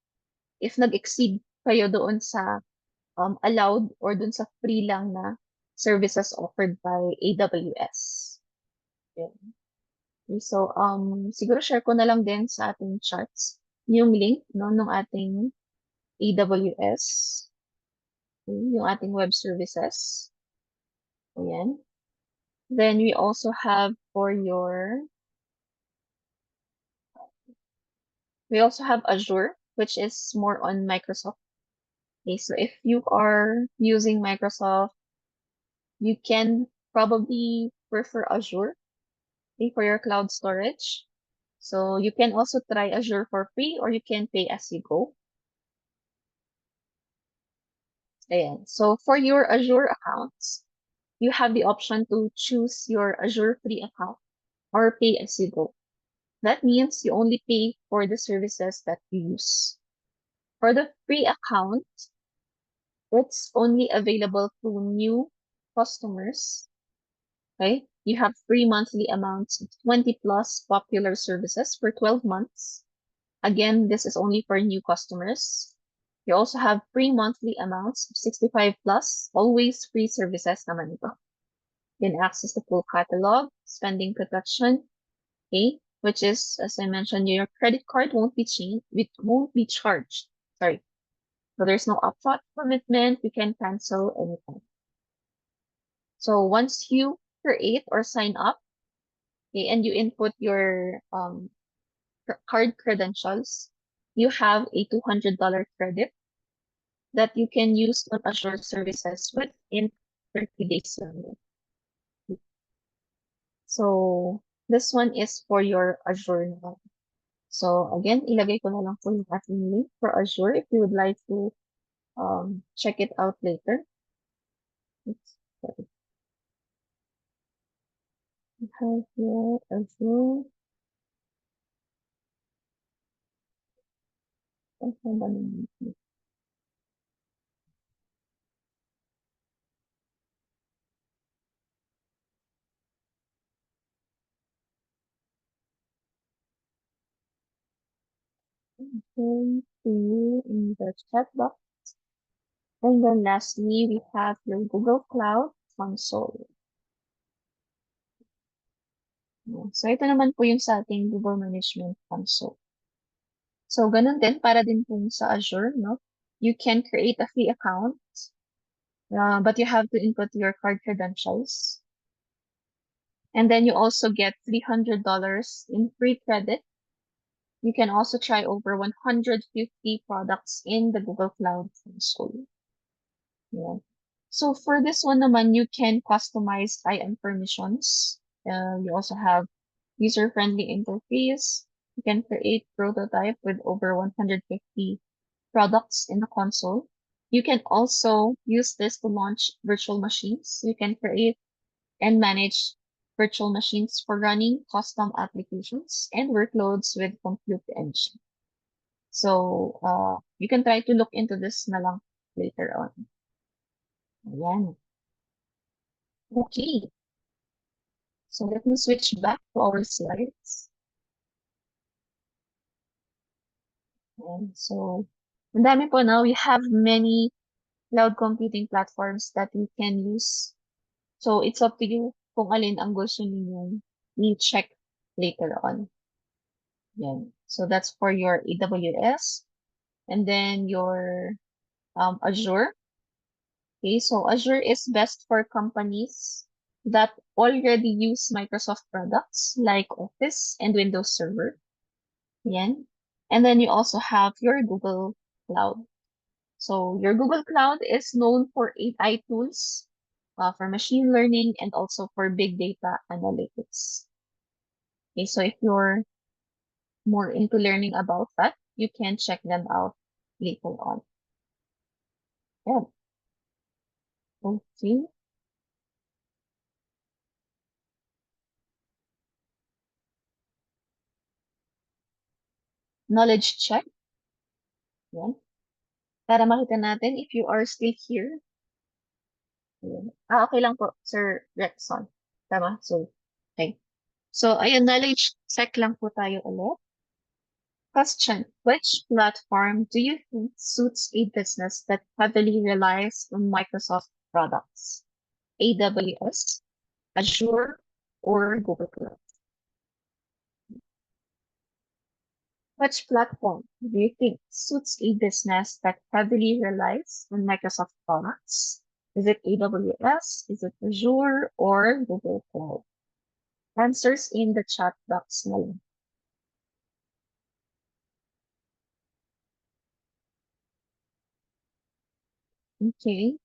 if nag-exceed kayo doon sa allowed or doon sa free lang na services offered by AWS. Yun. Okay, so siguro share ko na lang din sa ating charts yung link no ng ating AWS, okay, yung ating web services. Ayan. Then we also have for your we also have Azure, which is more on Microsoft. Okay, so if you are using Microsoft, you can probably prefer Azure, okay, for your cloud storage. So you can also try Azure for free or you can pay as you go. Ayan. So for your Azure accounts, you have the option to choose your Azure free account or pay as you go. That means you only pay for the services that you use. For the free account, it's only available to new customers. Okay? You have free monthly amounts of 20 plus popular services for 12 months. Again, this is only for new customers. You also have free monthly amounts of 65 plus, always free services naman ito. You can access the full catalog, spending protection, okay, which is, as I mentioned, your credit card won't be it won't be charged. Sorry. So there's no upfront commitment. You can cancel anytime. So once you create or sign up, okay, and you input your card credentials, you have a $200 credit that you can use on Azure services within 30 days only. So this one is for your Azure naman. So again, ilagay ko na lang po yung ating link for Azure if you would like to check it out later. Oops, sorry. We have here Azure. Saan ba naman ito? Send to you in the chat box. And then lastly, we have your Google Cloud Console. So ito naman po yung sa ating Google Management Console. So ganun din, para din po sa Azure, no? You can create a free account, but you have to input your card credentials. And then you also get $300 in free credit. You can also try over 150 products in the Google Cloud Console. Yeah. So for this one naman, you can customize IM permissions. You also have user-friendly interface. You can create prototype with over 150 products in the console. You can also use this to launch virtual machines. You can create and manage virtual machines for running custom applications and workloads with Compute Engine. So, you can try to look into this na lang later on. Ayan. Okay. So let me switch back to our slides. And so, ang dami po now, we have many cloud computing platforms that we can use. So it's up to you kung alin ang gusto ninyong i-check later on. Yan. So that's for your AWS and then your Azure. Okay, so Azure is best for companies that already use Microsoft products like Office and Windows Server. Yan. And then you also have your Google Cloud. So your Google Cloud is known for AI tools, for machine learning, and also for big data analytics. Okay, so if you're more into learning about that, you can check them out later on. Yeah. Okay. Knowledge check. Yan. Para makita natin if you are still here. Ayan. Okay lang po, Sir Rexon. Tama? So, okay. So, ayun, knowledge check lang po tayo ulit. Question: which platform do you think suits a business that heavily relies on Microsoft products? AWS, Azure, or Google Cloud? Which platform do you think suits a business that heavily relies on Microsoft products? Is it AWS? Is it Azure or Google Cloud? Answers in the chat box na lang. Okay.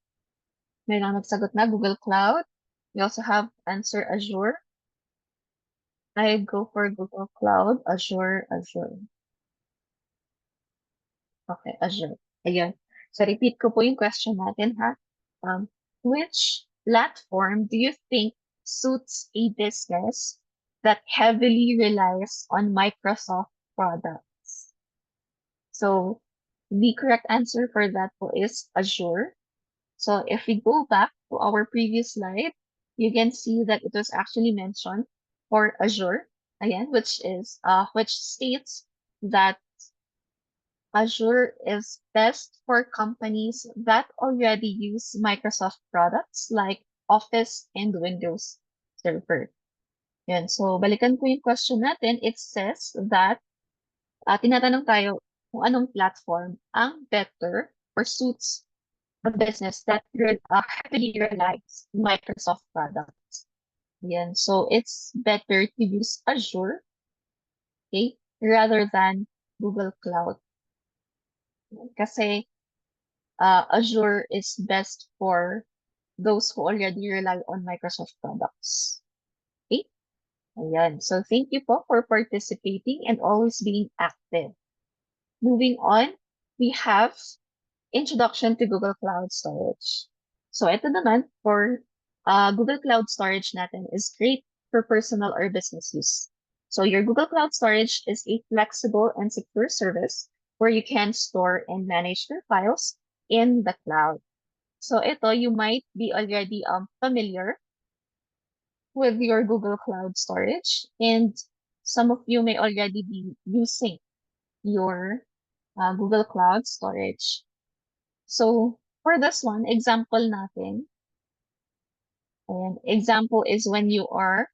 May lang nagsagot na Google Cloud. We also have answer Azure. I go for Google Cloud, Azure. Okay, Azure. Ayun. So, repeat ko po yung question natin, ha? Which platform do you think suits a business that heavily relies on Microsoft products? So, the correct answer for that po is Azure. So, if we go back to our previous slide, you can see that it was actually mentioned for Azure, again, which states that Azure is best for companies that already use Microsoft products like Office and Windows Server. Yan. So, balikan ko yung question natin. It says that tinatanong tayo kung anong platform ang better or suits a business that heavily relies on Microsoft products. Yan. So, it's better to use Azure, okay, rather than Google Cloud. Kasi Azure is best for those who already rely on Microsoft products. Okay? Ayan. So, thank you po for participating and always being active. Moving on, we have Introduction to Google Cloud Storage. So, ito naman for Google Cloud Storage natin is great for personal or business use. So, your Google Cloud Storage is a flexible and secure service where you can store and manage your files in the cloud. So ito, you might be already familiar with your Google Cloud Storage, and some of you may already be using your Google Cloud Storage. So for this one, example natin, and example is when you are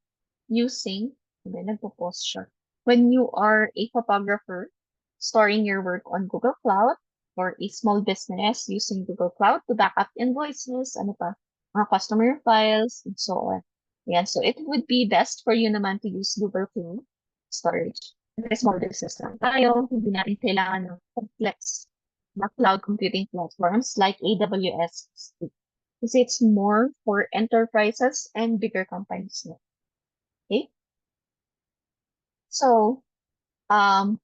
using, nagpo-pause siya. When you are a photographer storing your work on Google Cloud, or a small business using Google Cloud to back up invoices, ano pa, mga customer files, and so on. Yeah, so it would be best for you naman to use Google Cloud storage. Kasi modern system tayo, hindi natin kailangan ng complex na cloud computing platforms like AWS. Kasi it's more for enterprises and bigger companies. Na. Okay? So, um,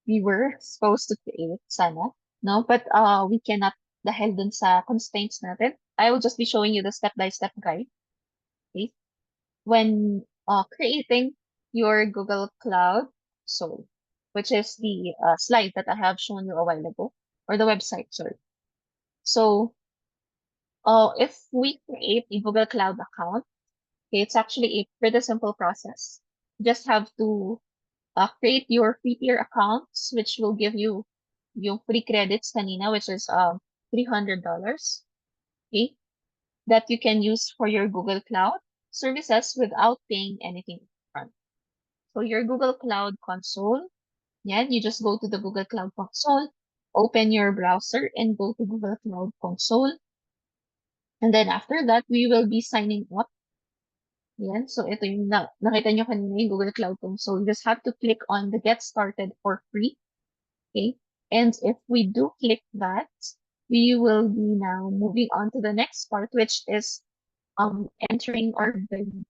we were supposed to create sana, no? But we cannot dahil dun sa constraints natin. I will just be showing you the step-by-step guide. Okay? When creating your Google Cloud so which is the slide that I have shown you a while ago, or the website, sorry. So, if we create a Google Cloud account, okay, it's actually a pretty simple process. You just have to create your free tier accounts, which will give you yung free credits kanina, which is $300, okay, that you can use for your Google Cloud services without paying anything upfront. So your Google Cloud Console, yeah, you just go to the Google Cloud Console, open your browser and go to Google Cloud Console. And then after that, we will be signing up. Yan. So ito yung nakita nyo kanina yung Google Cloud Console. You just have to click on the Get Started for free. Okay. And if we do click that, we will be now moving on to the next part, which is entering our billing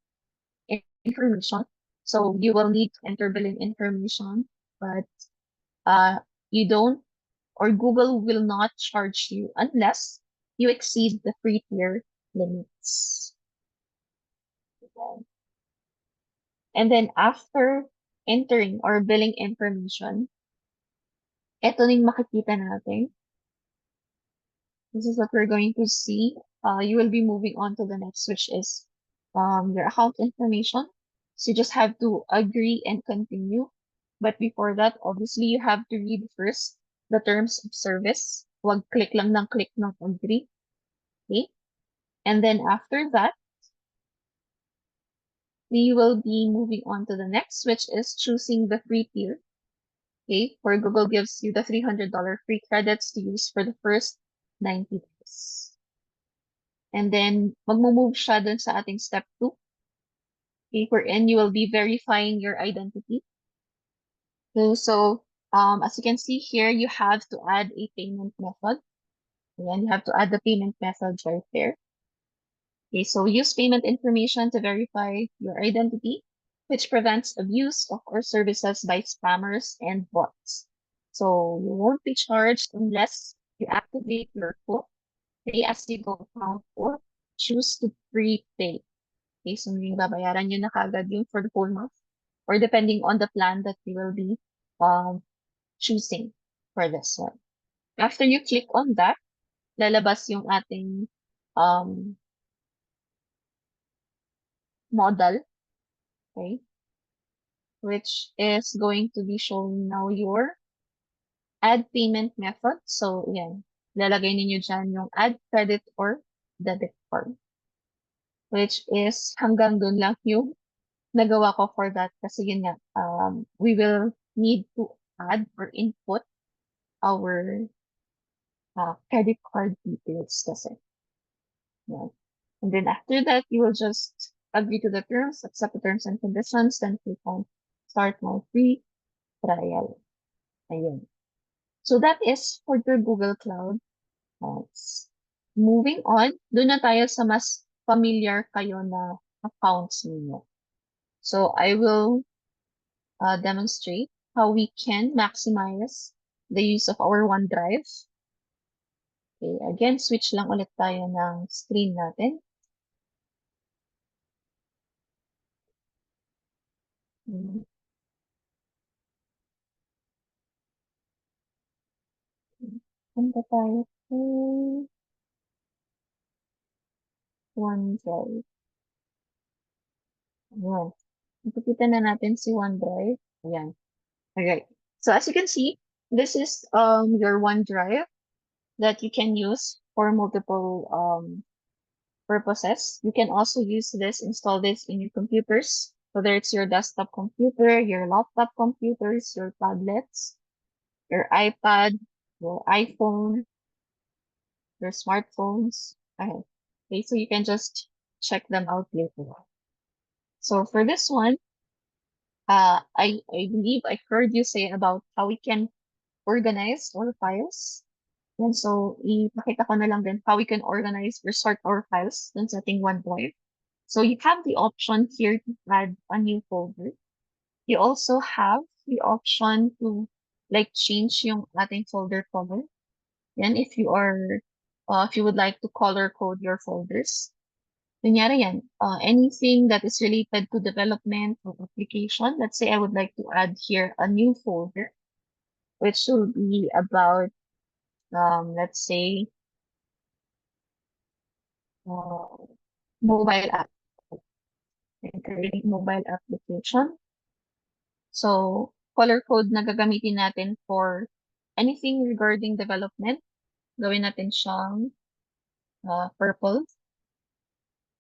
information. So you will need to enter billing information, but you don't, or Google will not charge you unless you exceed the free tier limits. Okay. And then after entering or billing information, ito na yung makikita natin. This is what we're going to see. You will be moving on to the next, which is your account information. So you just have to agree and continue. But before that, obviously, you have to read first the terms of service. Wag click lang ng click ng agree. Okay? And then after that, we will be moving on to the next, which is choosing the free tier. Okay? Where Google gives you the $300 free credits to use for the first 90 days. And then, magmo-move siya dun sa ating step 2. Okay, wherein you will be verifying your identity. Okay, so, as you can see here, you have to add a payment method. And you have to add the payment method right there. Okay, so use payment information to verify your identity, which prevents abuse of our services by spammers and bots. So you won't be charged unless you activate your full pay as you go account or choose to prepay. Okay, so yung babayaran nyo na kagad yun for the whole month or depending on the plan that you will be choosing for this one. After you click on that, lalabas yung ating model, okay, which is going to be showing now your add payment method. So, yan, lalagay ninyo dyan yung add credit or debit card, which is hanggang dun lang yung nagawa ko for that kasi yun nga, we will need to add or input our credit card details kasi. Yeah. And then after that, you will just agree to the terms, accept the terms and conditions, then click on start my free trial. Ayun. So that is for the Google Cloud. Moving on, doon na tayo sa mas familiar kayo na accounts ninyo. So I will demonstrate how we can maximize the use of our OneDrive. Okay, again, switch lang ulit tayo ng screen natin. Punta tayo sa OneDrive. Ayan. Nakikita na natin si OneDrive. Ayan. Alright. So as you can see, this is your OneDrive that you can use for multiple purposes. You can also use this, install this in your computers, whether it's your desktop computer, your laptop computers, your tablets, your iPad, your iPhone, your smartphones. Okay, so you can just check them out later. So for this one, I believe I heard you say about how we can organize our files. And so, ipakita ko na lang din how we can organize or sort our files dun sa ating OneDrive. So you have the option here to add a new folder. You also have the option to like change yung ating folder color. Yan, if you would like to color code your folders. Kunyari yan, anything that is related to development or application. Let's say I would like to add here a new folder, which will be about, let's say, uh, mobile app, and creating mobile application. So, color code na gagamitin natin for anything regarding development. Gawin natin siyang purple.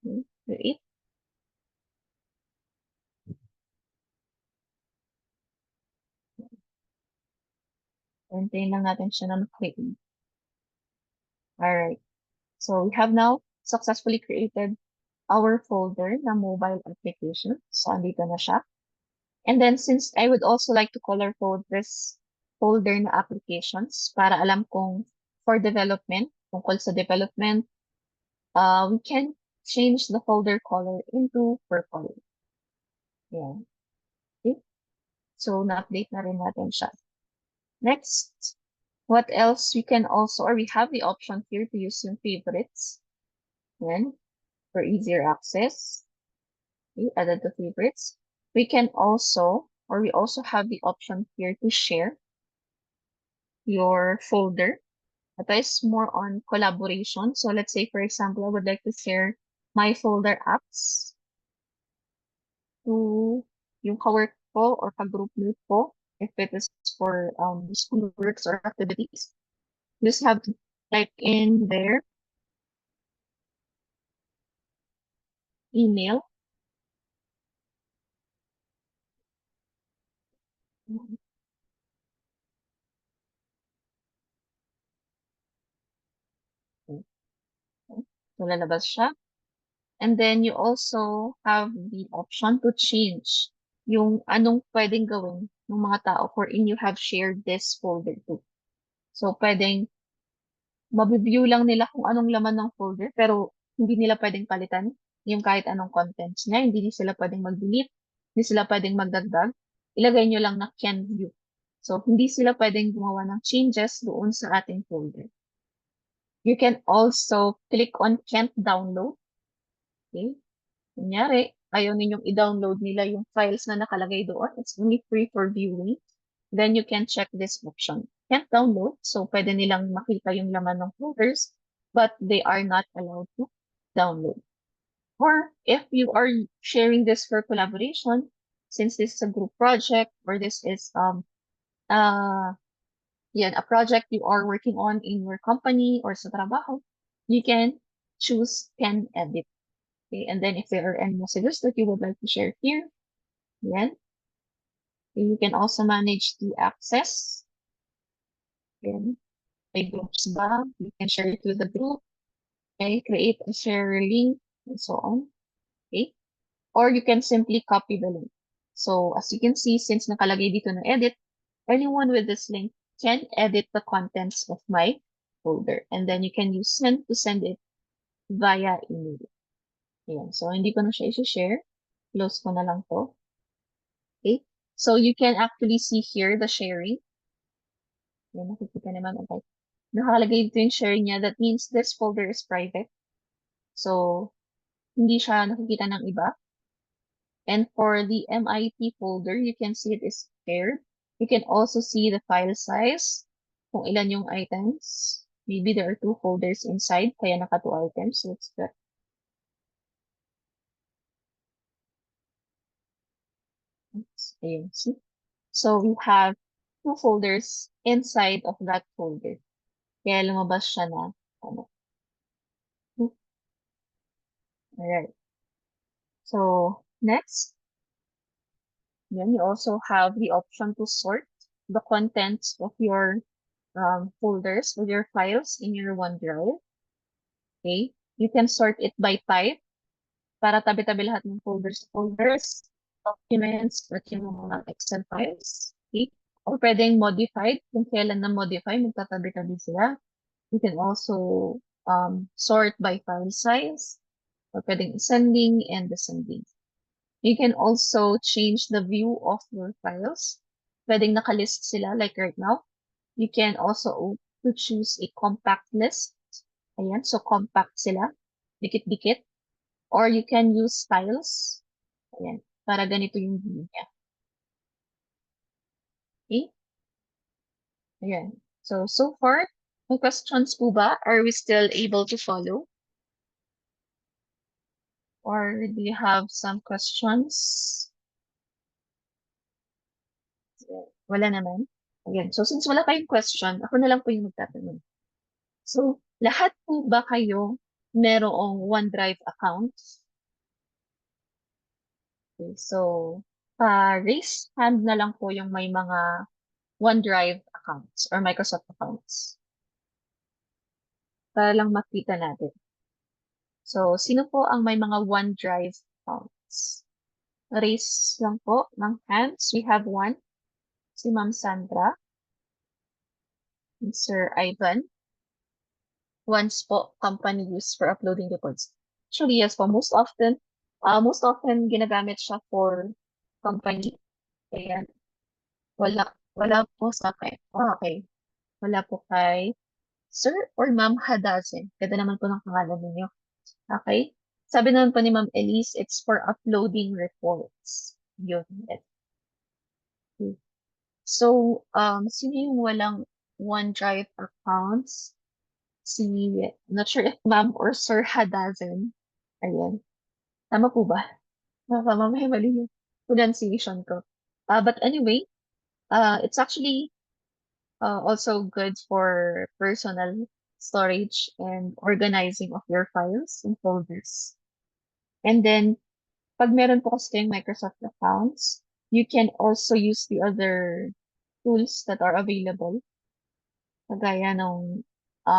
Okay, create. Hintayin lang natin siya na mag-create. Alright. So, we have now successfully created our folder na mobile application. So, andito na siya. And then, since I would also like to color code this folder na applications para alam kong for development, tungkol sa development, we can change the folder color into purple. Yeah. Okay. So, na-update na rin natin siya. Next, what else we can also, or we have the option here to use yung favorites. Yan, for easier access. Okay, added to favorites. We can also, or we also have the option here to share your folder. That is more on collaboration. So let's say, for example, I would like to share my folder apps to yung kawork ko or ka-group mate ko if it is for school works or activities. Just have to type in their email. So, lalabas siya. And then, you also have the option to change yung anong pwedeng gawin ng mga tao wherein you have shared this folder to. So, pwedeng mabiview lang nila kung anong laman ng folder, pero hindi nila pwedeng palitan yung kahit anong contents niya. Hindi sila pwedeng mag-delete, hindi sila pwedeng magdagdag. Ilagay nyo lang na can view. So, hindi sila pwedeng gumawa ng changes doon sa ating folder. You can also click on can't download. Okay? Kunyari, ayaw ninyong i-download nila yung files na nakalagay doon. It's only free for viewing. Then you can check this option. Can't download. So, pwede nilang makita yung laman ng folders, but they are not allowed to download. Or if you are sharing this for collaboration, since this is a group project or this is a project you are working on in your company or sa trabaho, you can choose can edit. Okay, and then if there are any messages that you would like to share here, yan. You can also manage the access. Yan. May groups ba? You can share it with the group. Okay, create a share link and so on. Okay, or you can simply copy the link. So as you can see, since nakalagay dito na edit, anyone with this link can edit the contents of my folder. And then you can use send to send it via email. Ayan. So, hindi ko na siya i-share. Close ko na lang to. Okay. So, you can actually see here the sharing. Ayan, nakikita naman. Okay. Nakalagay dito yung sharing niya. That means this folder is private. So, hindi siya nakikita ng iba. And for the MIT folder, you can see it is shared. You can also see the file size, kung ilan yung items. Maybe there are 2 folders inside, kaya naka 2 items. So, it's good. Ayun, see? So, we have 2 folders inside of that folder. Kaya lumabas siya na, ano. Alright. So, next, then you also have the option to sort the contents of your folders with your files in your OneDrive. Okay. You can sort it by type. para tabi-tabi lahat ng folders, documents, at yung mga Excel files. Okay? Or pwedeng modified, kung kailan na modify, magtatabi-tabi sila. You can also sort by file size, or pwedeng ascending and descending. You can also change the view of your files. Pwedeng nakalist sila, like right now. You can also to choose a compact list. Ayan, so compact sila. Dikit-dikit. Or you can use styles. Ayan, para ganito yung view niya. Okay? Ayan. So far, may questions po ba? Are we still able to follow? Or do you have some questions? Wala naman. Ayan. So, since wala kayong question, ako na lang po yung magtatanong. So, lahat po ba kayo merong OneDrive accounts? Okay, so, raise hand na lang po yung may mga OneDrive accounts or Microsoft accounts. Para lang makita natin. So, sino po ang may mga OneDrive accounts? Raise lang po ng hands. We have one. Si Ma'am Sandra. Sir Ivan. Once po company used for uploading reports. Actually, yes po. Most often ginagamit siya for company. Ayan. Wala po sa akin. Oh, okay. Wala po kay Sir or Ma'am Hadazen. Ganda naman po ng pangalan ninyo. Okay? Sabi naman po ni Ma'am Elise, it's for uploading reports. Yun. Okay. So, sino yung walang OneDrive accounts? Not sure if Ma'am or Sir Hadazen. Ayan. Tama po ba? Mamaya mali yung pronunciation ko. But anyway, it's actually also good for personal storage and organizing of your files and folders. And then, pag meron po kasi kayong Microsoft accounts, you can also use the other tools that are available. Kagaya ng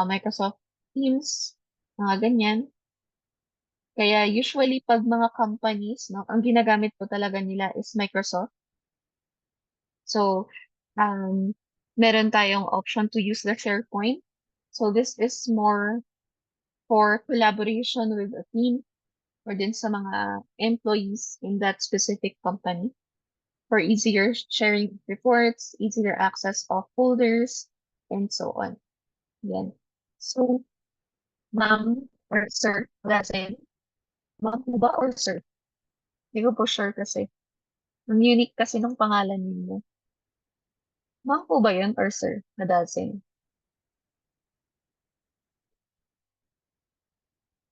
Microsoft Teams, mga ganyan. Kaya usually pag mga companies, no, ang ginagamit po talaga nila is Microsoft. So, meron tayong option to use the SharePoint. So, this is more for collaboration with a team or din sa mga employees in that specific company for easier sharing of reports, easier access of folders, and so on. Yan. So, ma'am or sir, Razen, ma'am po ba or sir? Hindi ko po sure kasi. Ang unique kasi ng pangalan ninyo. Ma'am po ba yun or sir? Nadazen.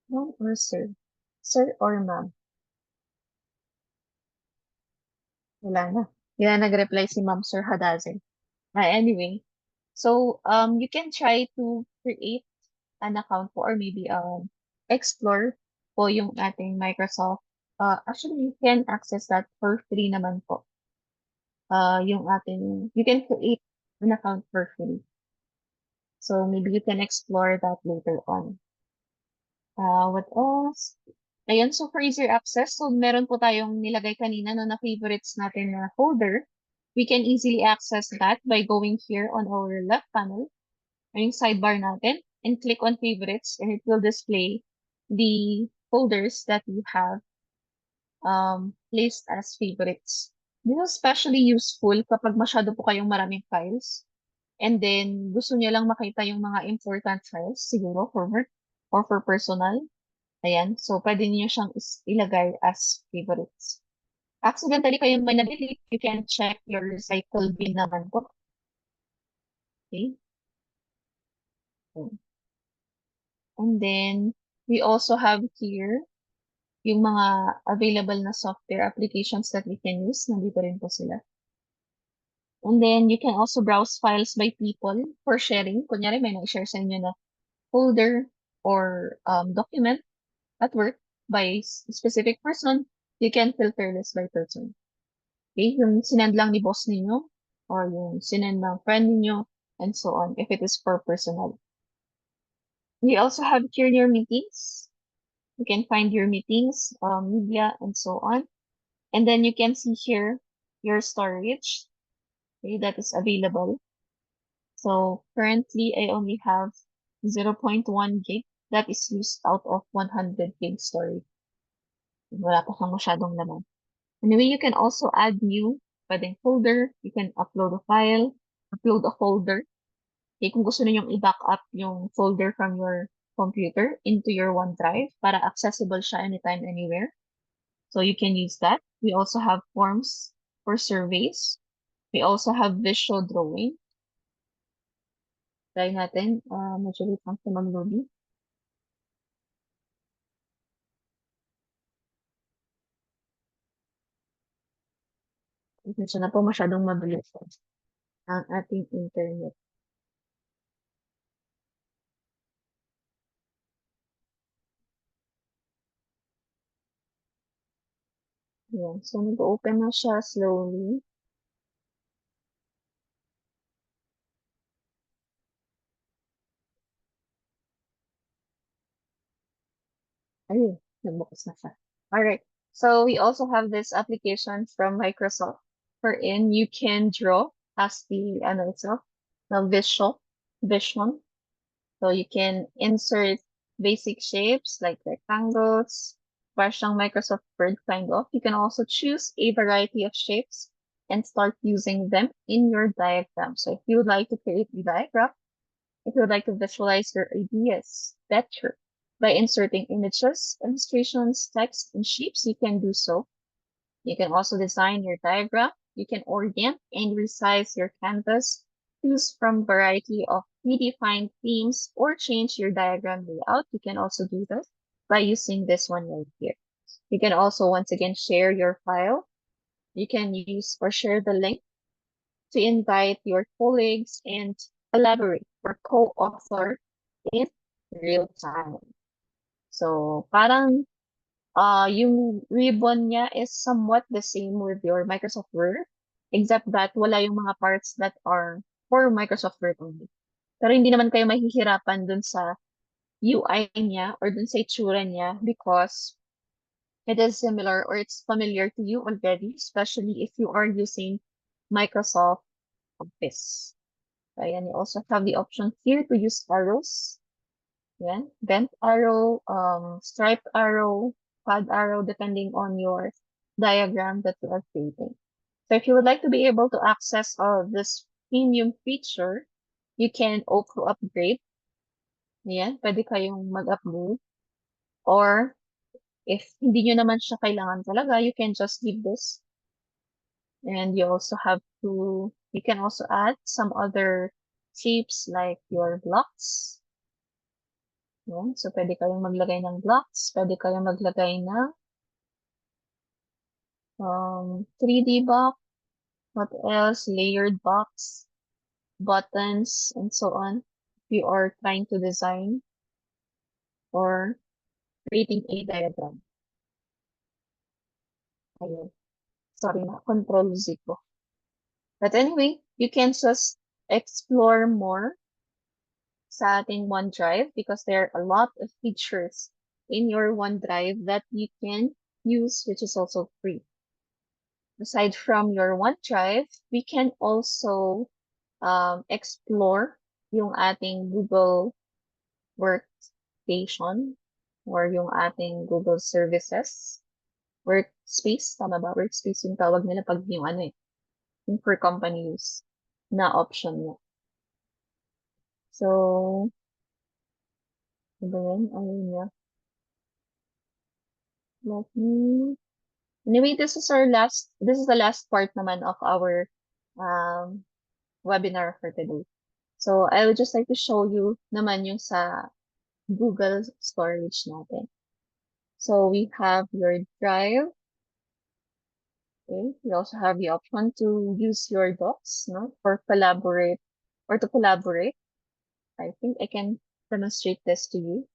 Ma'am or sir? Sir or ma'am? Wala na. Hindi na nag-reply si Ma'am Sir Hadazen. Anyway, so you can try to create an account po or maybe explore po yung ating Microsoft. Actually, you can access that for free naman po. You can create an account for free. So maybe you can explore that later on. What else? Ayan, so for easier access, so meron po tayong nilagay kanina no, na favorites natin na folder. We can easily access that by going here on our left panel, yung sidebar natin, and click on favorites, and it will display the folders that you have placed as favorites. This is especially useful kapag masyado po kayong maraming files, and then gusto niyo lang makita yung mga important files, siguro for work or for personal. Ayan. So, pwede niyo siyang ilagay as favorites. Accidentally kayong may na-delete, you can check your recycle bin naman po. Okay. And then, we also have here yung mga available na software applications that we can use. Nandito rin po sila. And then, you can also browse files by people for sharing. Kunyari, may nag-share sa inyo na folder or document at work by specific person, you can filter this by person. Okay, yung sinend lang ni boss ninyo or yung sinend ng friend ninyo and so on if it is for personal. We also have here your meetings. You can find your meetings, media, and so on. And then you can see here your storage, okay, that is available. So currently, I only have 0.1 gig that is used out of 100 gig storage. Wala pa siyang masyadong laman. Anyway, you can also add new, pwedeng folder. You can upload a file, upload a folder. Okay, kung gusto niyo i-back up yung folder from your computer into your OneDrive para accessible siya anytime, anywhere. So you can use that. We also have forms for surveys. We also have visual drawing. Try natin. Medyo wait lang sa mag-loading. Medyo na po masyadong mabilis ang ating internet. Yan. So, nag-open na siya slowly. Ayun, nagbukas na siya. Alright. So, we also have this application from Microsoft wherein you can draw as the, ano itself, the vision. So, you can insert basic shapes like rectangles, parang Microsoft Word kind of. You can also choose a variety of shapes and start using them in your diagram. So, if you would like to create a diagram, if you would like to visualize your ideas better by inserting images, illustrations, text, and shapes, you can do so. You can also design your diagram. You can orient and resize your canvas, choose from variety of predefined themes, or change your diagram layout. You can also do this by using this one right here. You can also, once again, share your file. You can use or share the link to invite your colleagues and collaborate or co-author in real time. So, parang yung ribbon niya is somewhat the same with your Microsoft Word, except that wala yung mga parts that are for Microsoft Word only. Pero hindi naman kayo mahihirapan dun sa UI niya or dun sa itsura niya because it is similar or it's familiar to you already, especially if you are using Microsoft Office. Ayan, you also have the option here to use arrows. Yan, bent arrow, striped arrow, quad arrow, depending on your diagram that you are creating. So if you would like to be able to access this premium feature, you can also upgrade. Yan, pwede kayong mag-upgrade. Or if hindi nyo naman siya kailangan talaga, you can just leave this. And you also have to, you can also add some other shapes like your blocks. Yan. So, pwede kayong maglagay ng blocks. Pwede kayong maglagay ng 3D box. What else? Layered box, buttons, and so on. If you are trying to design or creating a diagram. Ayun. Sorry na, control Z ko. But anyway, you can just explore more sa ating OneDrive because there are a lot of features in your OneDrive that you can use, which is also free. Aside from your OneDrive, we can also explore yung ating Google Workstation or yung ating Google Services. Workspace, tama ba? Workspace yung tawag nila pag yung ano eh, yung for company use na option niya. So, ano yun? Ayun niya. Let me... Anyway, this is the last part naman of our webinar for today. So, I would just like to show you naman yung sa Google storage natin. So, we have your Drive. Okay. You also have the option to use your docs, no, to collaborate. I think I can demonstrate this to you.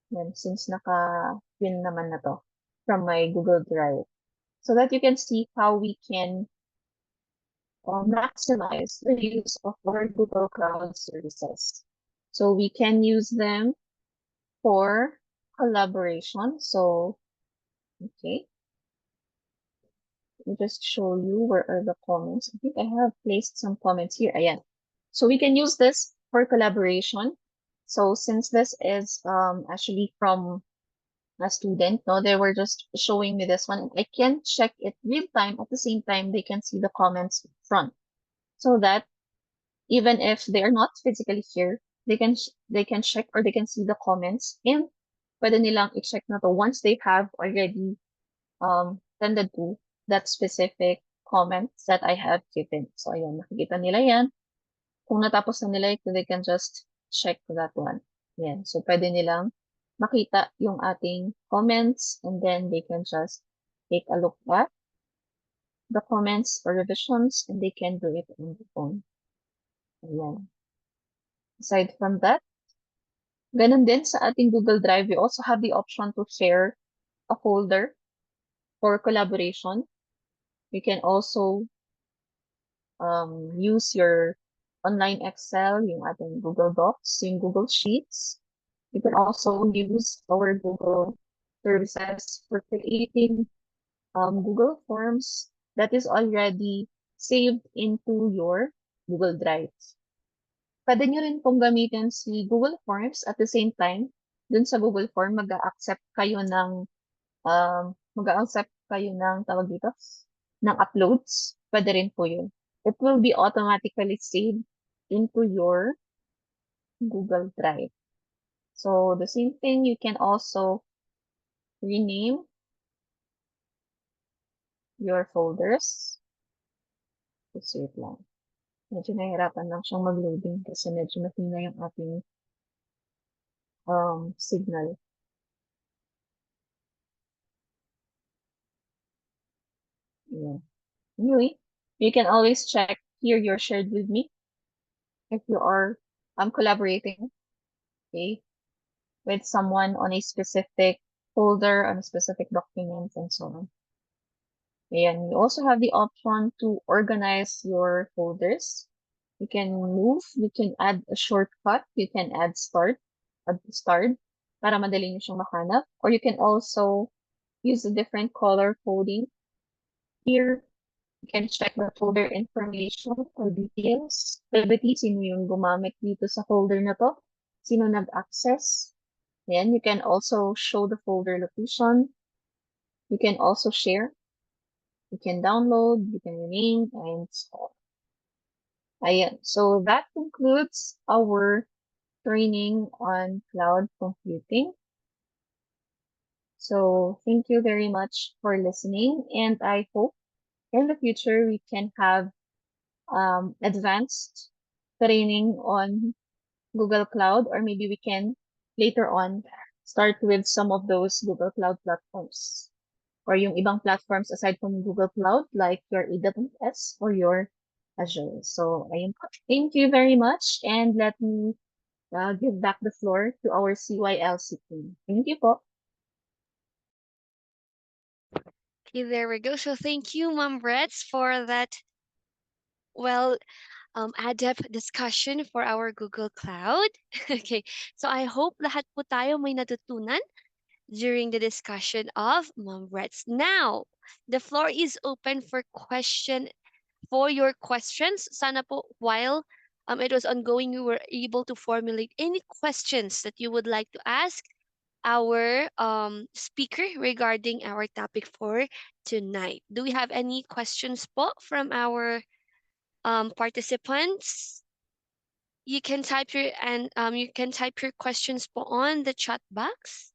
Then, since naka-pin naman na to from my Google Drive. So that you can see how we can maximize the use of our Google Cloud services. So we can use them for collaboration. So, okay, let me just show you where are the comments. I think I have placed some comments here. Ayan. So we can use this for collaboration. So since this is actually from a student, no, they were just showing me this one. I can check it real time. At the same time, they can see the comments front, so that even if they are not physically here, they can check or they can see the comments, and pwede nilang i-check na to once they have already tended to that specific comments that I have given. So ayan, nakikita nila yan. Kung natapos na nila ito, they can just check that one. Yan. So pwede nilang makita yung ating comments, and then they can just take a look at the comments or revisions, and they can do it on the phone. Ayan. Aside from that, ganun din sa ating Google Drive, we also have the option to share a folder for collaboration. You can also use your online Excel, yung ating Google Docs, yung Google Sheets. You can also use our Google services for creating Google Forms that is already saved into your Google Drive. Pwede nyo rin pong gamitin si Google Forms at the same time. Dun sa Google Form, mag-accept kayo ng tawag dito, ng uploads. Pwede rin po yun. It will be automatically saved into your Google Drive. So the same thing, you can also rename your folders. Just wait lang. Medyo nahihirapan lang siyang mag-loading kasi medyo mahina yung ating signal. Yeah. Anyway, you can always check here you're shared with me if you are collaborating, okay, with someone on a specific folder, on a specific document, and so on. And you also have the option to organize your folders. You can move, you can add a shortcut, you can add start, para madali niyo siyang mahanap. Or you can also use a different color coding. Here, you can check the folder information or details. Activity, sino yung gumamit dito sa folder na to, sino nag-access. Then you can also show the folder location. You can also share. You can download, you can rename, and so on. Ayan. So that concludes our training on cloud computing. So thank you very much for listening, and I hope in the future we can have advanced training on Google Cloud, or maybe we can later on start with some of those Google Cloud platforms or yung ibang platforms aside from Google Cloud, like your AWS or your Azure. So, ayun po. Thank you very much, and let me give back the floor to our CYLC team. Thank you po. Okay, there we go. So thank you, Ma'am Bretz, for that, well, adept discussion for our Google Cloud. Okay, so I hope lahat po tayo may natutunan during the discussion of Ma'am Bretz. Now, the floor is open for your questions. Sana po while it was ongoing, you were able to formulate any questions that you would like to ask our speaker regarding our topic for tonight. Do we have any questions po from our participants? You can type your questions po on the chat box.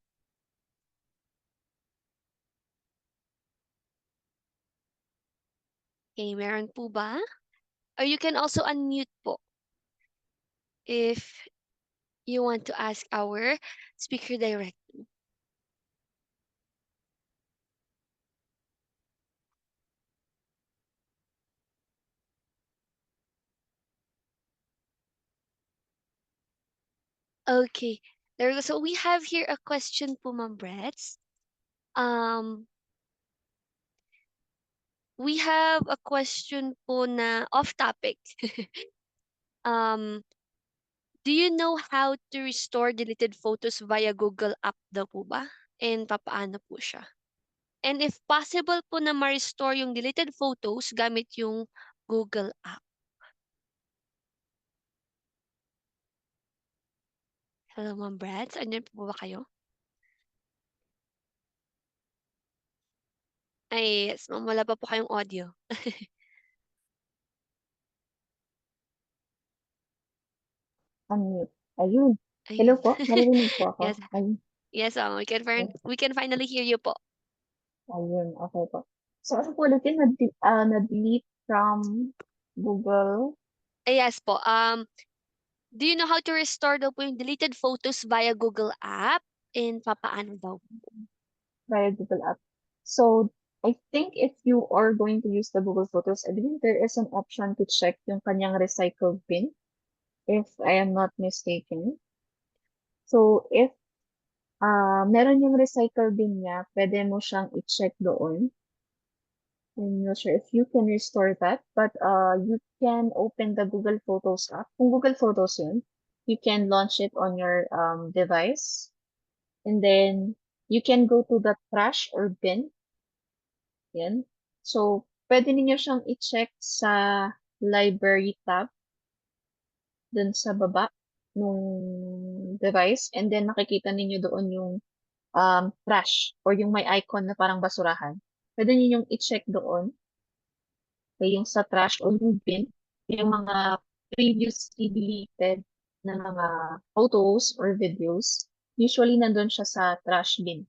Okay, meron po ba? Or you can also unmute po if you want to ask our speaker direct. Okay, there we go. So we have here a question po, Ma'am Bretz. We have a question po na off topic. um, Do you know how to restore deleted photos via Google App daw po ba? And papaano po siya? And if possible po na ma-restore yung deleted photos gamit yung Google App. Hello, Ma'am Brads. Andyan po ba kayo? Ay, yes, ma'am. Wala pa po kayong audio. Unmute. Ayun. Hello Ayun. po, naririnig po ako. Yes. Ayun. Yes, ma'am. Yes. We can finally hear you po. Ayun, okay po. So, ano po ulit yun? Na-delete from Google Yes po. Do you know how to restore daw po yung deleted photos via Google App? And papaano daw? via Google App. So, I think if you are going to use the Google Photos, I believe there is an option to check yung kanyang recycled bin, if I am not mistaken. So, if meron yung recycle bin niya, pwede mo siyang i-check doon. I'm not sure if you can restore that, but you can open the Google Photos app. Kung Google Photos yun, you can launch it on your device. And then you can go to the trash or bin. Yan. So, pwede ninyo siyang i-check sa library tab dun sa baba nung device. And then nakikita ninyo doon yung trash or yung may icon na parang basurahan. Pwede ninyong i-check doon yung sa trash o yung bin, yung mga previously deleted na mga photos or videos. Usually, nandun siya sa trash bin.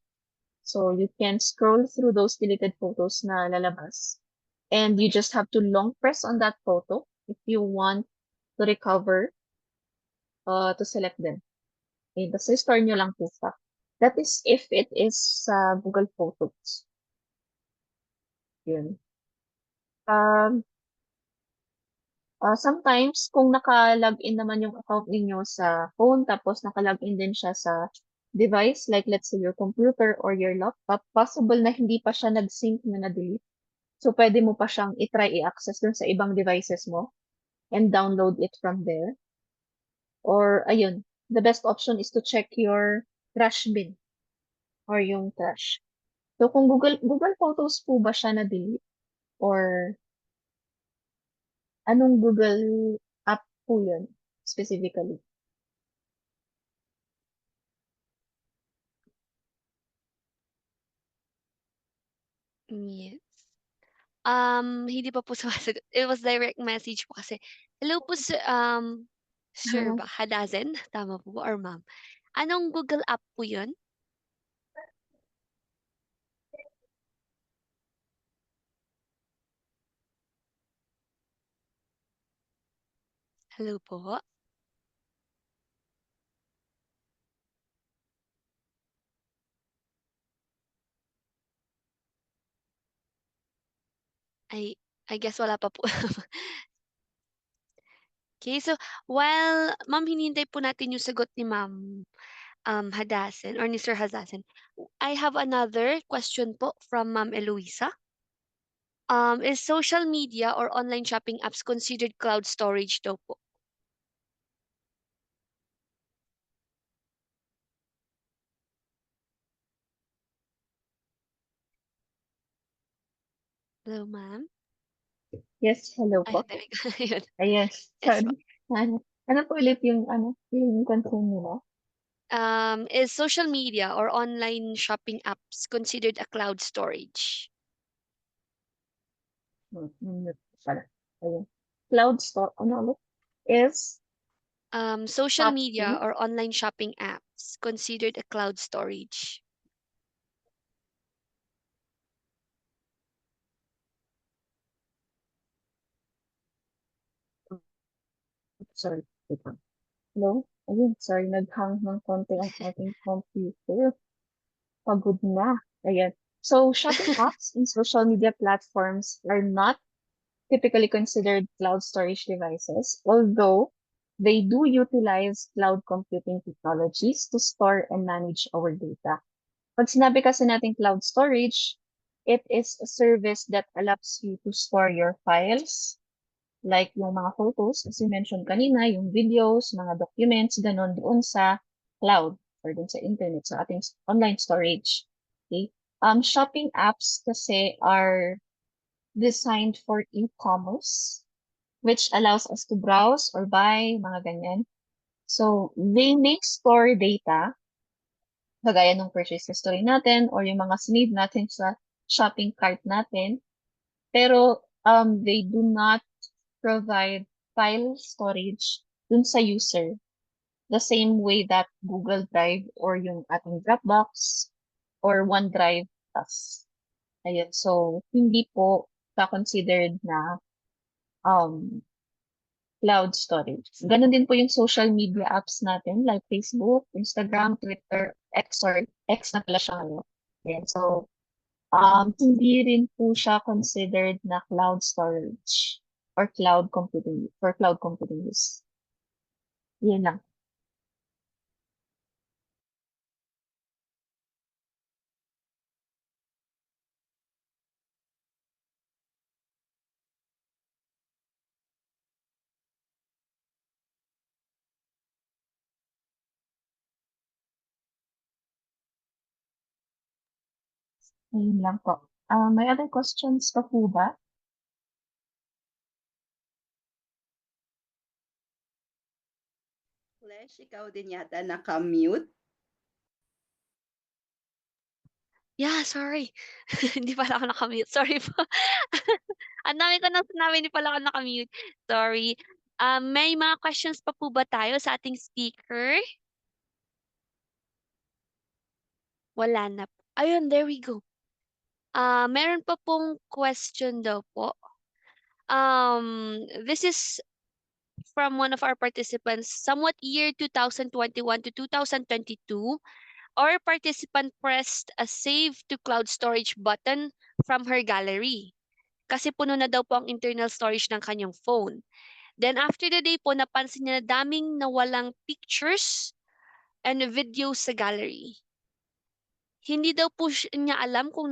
So, you can scroll through those deleted photos na lalabas. And you just have to long press on that photo if you want to recover, to select them. Okay, tapos store nyo lang po siya. That is if it is sa Google Photos. Yun. Um, sometimes, kung naka-login naman yung account ninyo sa phone, tapos naka-login din siya sa device, like let's say your computer or your laptop, possible na hindi pa siya nag-sync na na-delete. So, pwede mo pa siyang i-try i-access dun sa ibang devices mo and download it from there. Or, ayun, the best option is to check your trash bin or yung trash. So, kung Google Photos po ba siya na-delete or anong Google app po yun specifically? Yes. Hindi pa po sumasagot. It was direct message po kasi. Hello po, sir ba? Hadazen? Tama po ba? Or ma'am? Anong Google app po yun? Hello po? I, I guess wala pa po. Okay, so while ma'am hinihintay po natin yung sagot ni ma'am Hadasen or ni Sir Hadasen, I have another question po from Ma'am Eloisa. Is social media or online shopping apps considered cloud storage daw po? Hello, ma'am? Yes, hello Ay, po. there we go. Ayun. Yes, Yes po. sorry. Ano po ulit yung concern nila? Is social media or online shopping apps considered a cloud storage? Pala. Ayun. Cloud store, ano ulit? Is Social media shopping. or online shopping apps considered a cloud storage? Sorry. Wait lang. Hello? Ayun, sorry, naghang ng konti ang ating computer. Pagod na. Ayan. So, shopping apps and social media platforms are not typically considered cloud storage devices, although they do utilize cloud computing technologies to store and manage our data. Pag sinabi kasi natin cloud storage, it is a service that allows you to store your files, like yung mga photos, as you mentioned kanina, yung videos, mga documents, ganun, doon sa cloud or doon sa internet, sa ating online storage. Okay? Shopping apps kasi are designed for e-commerce, which allows us to browse or buy, mga ganyan. So, they may store data, kagaya ng purchase history natin or yung mga sinave natin sa shopping cart natin. Pero they do not provide file storage dun sa user the same way that Google Drive or yung ating Dropbox or OneDrive does. Ayun. So, hindi po considered na um, cloud storage. Ganon din po yung social media apps natin like Facebook, Instagram, Twitter, X or X na pala siya ngayon. Ayan. So, hindi rin po siya considered na cloud storage or cloud computing for cloud computing use. Yun lang. Yun lang po. May other questions pa po ba? Flesh, ikaw din yata naka-mute. Yeah, sorry. Hindi pala ako nakamute. Sorry po. Ang dami ko nang sinabi, hindi pala ako nakamute. Sorry. May mga questions pa po ba tayo sa ating speaker? Wala na po. Ayun, there we go. Meron pa pong question daw po. This is from one of our participants. Somewhat year 2021 to 2022, our participant pressed a save to cloud storage button from her gallery. Kasi puno na daw po ang internal storage ng kanyang phone. Then after the day po, napansin niya na daming nawalang pictures and videos sa gallery. Hindi daw po niya alam kung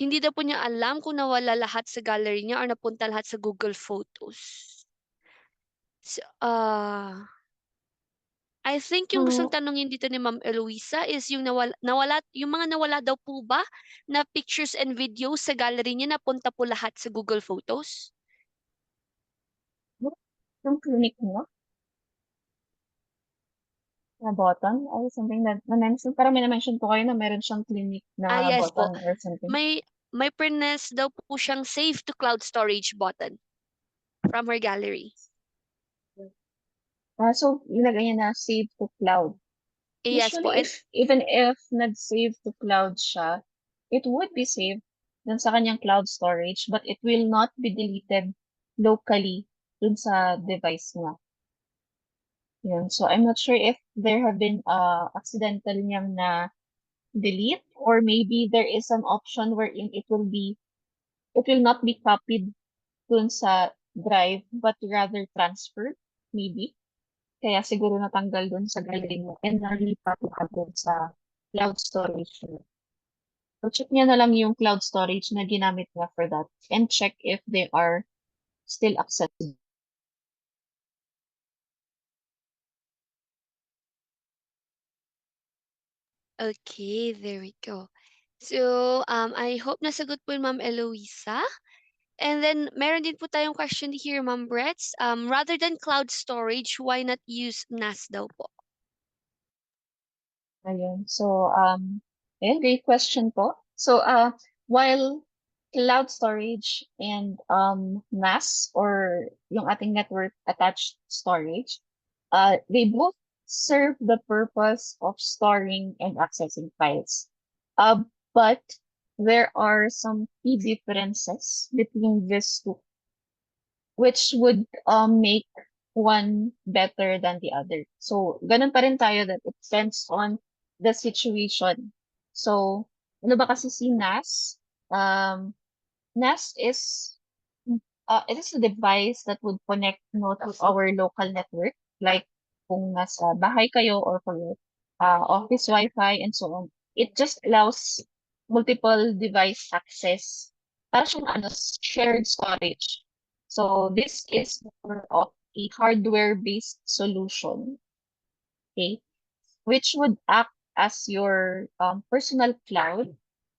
hindi daw po niya alam kung nawala lahat sa gallery niya or napunta lahat sa Google Photos. So, I think yung gustong So, tanongin dito ni Ma'am Eloisa is yung yung mga nawala daw po ba na pictures and videos sa gallery niya napunta po lahat sa Google Photos? yung clinic mo na button or something that na-mention, parang may na-mention po kayo na meron siyang clinic na Yes po. button or something. May prines daw po siyang save to cloud storage button from her gallery. So, ilagay niya na save to cloud. Yes po. Usually, even if nag-save to cloud siya, it would be saved dun sa kanyang cloud storage, but it will not be deleted locally dun sa device niya. Yun. So, I'm not sure if there have been accidental niyang na delete or maybe there is an option wherein it will not be copied dun sa drive but rather transferred, maybe. Kaya siguro natanggal dun sa gallery mo and nalipat lahat dun sa cloud storage niya. So, check niya na lang yung cloud storage na ginamit niya for that and check if they are still accessible. Okay, there we go. So, I hope nasagot po yung Ma'am Eloisa. And then, meron din po tayong question here, Ma'am Bretz. Rather than cloud storage, why not use NAS daw po? Ayun. So, ayun, great question po. So, while cloud storage and NAS or yung ating network attached storage, they both serve the purpose of storing and accessing files. But there are some key differences between these two, which would make one better than the other. So, ganun pa rin tayo that it depends on the situation. So, ano ba kasi si NAS? NAS is it is a device that would connect to our local network, like kung nasa bahay kayo or for your office Wi-Fi and so on. It just allows multiple device access para siyang shared storage. So this is more of a hardware-based solution, okay, which would act as your personal cloud,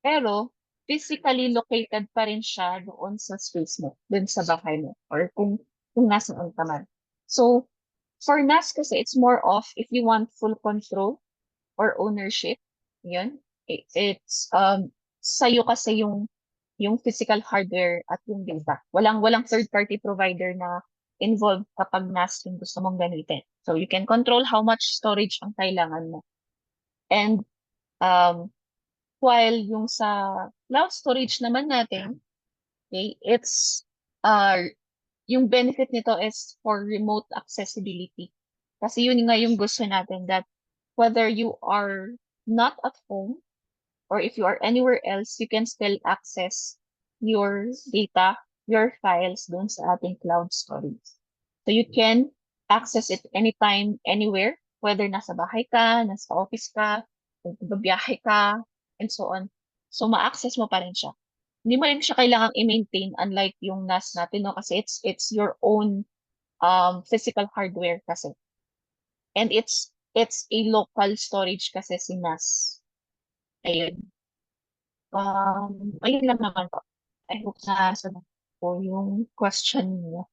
pero physically located pa rin siya doon sa space mo, doon sa bahay mo, or kung nasaan ka man. So, for NAS kasi, it's more of if you want full control or ownership, yun, it's sa'yo kasi yung physical hardware at yung data. Walang third party provider na involved kapag NAS yung gusto mong gamitin. So you can control how much storage ang kailangan mo. And um, while yung sa cloud storage naman natin, okay, it's yung benefit nito is for remote accessibility. Kasi yun nga yung gusto natin, that whether you are not at home or if you are anywhere else, you can still access your data, your files dun sa ating cloud storage. So you can access it anytime, anywhere, whether nasa bahay ka, nasa office ka, kung babiyahe ka, and so on. So ma-access mo pa rin siya. Hindi mo rin siya kailangang i-maintain, unlike yung NAS natin, no? Kasi it's your own physical hardware kasi. And it's a local storage kasi si NAS. Ayun. Ayun lang naman po. I hope na sagot po yung question niyo.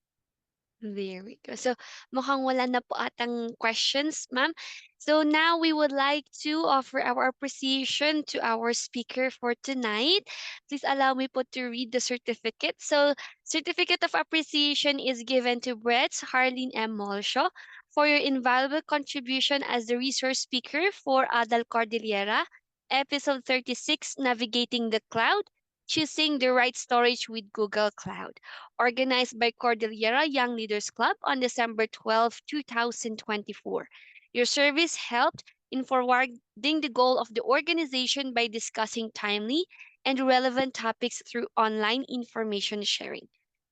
Very good. So, mukhang wala na po atang questions, ma'am. So now we would like to offer our appreciation to our speaker for tonight. Please allow me po to read the certificate. So, certificate of appreciation is given to Brett Harleen M. Molsho for your invaluable contribution as the resource speaker for Adal Cordillera, episode 36, Navigating the Cloud, Choosing the Right Storage with Google Cloud, organized by Cordillera Young Leaders Club on December 12, 2024. Your service helped in forwarding the goal of the organization by discussing timely and relevant topics through online information sharing.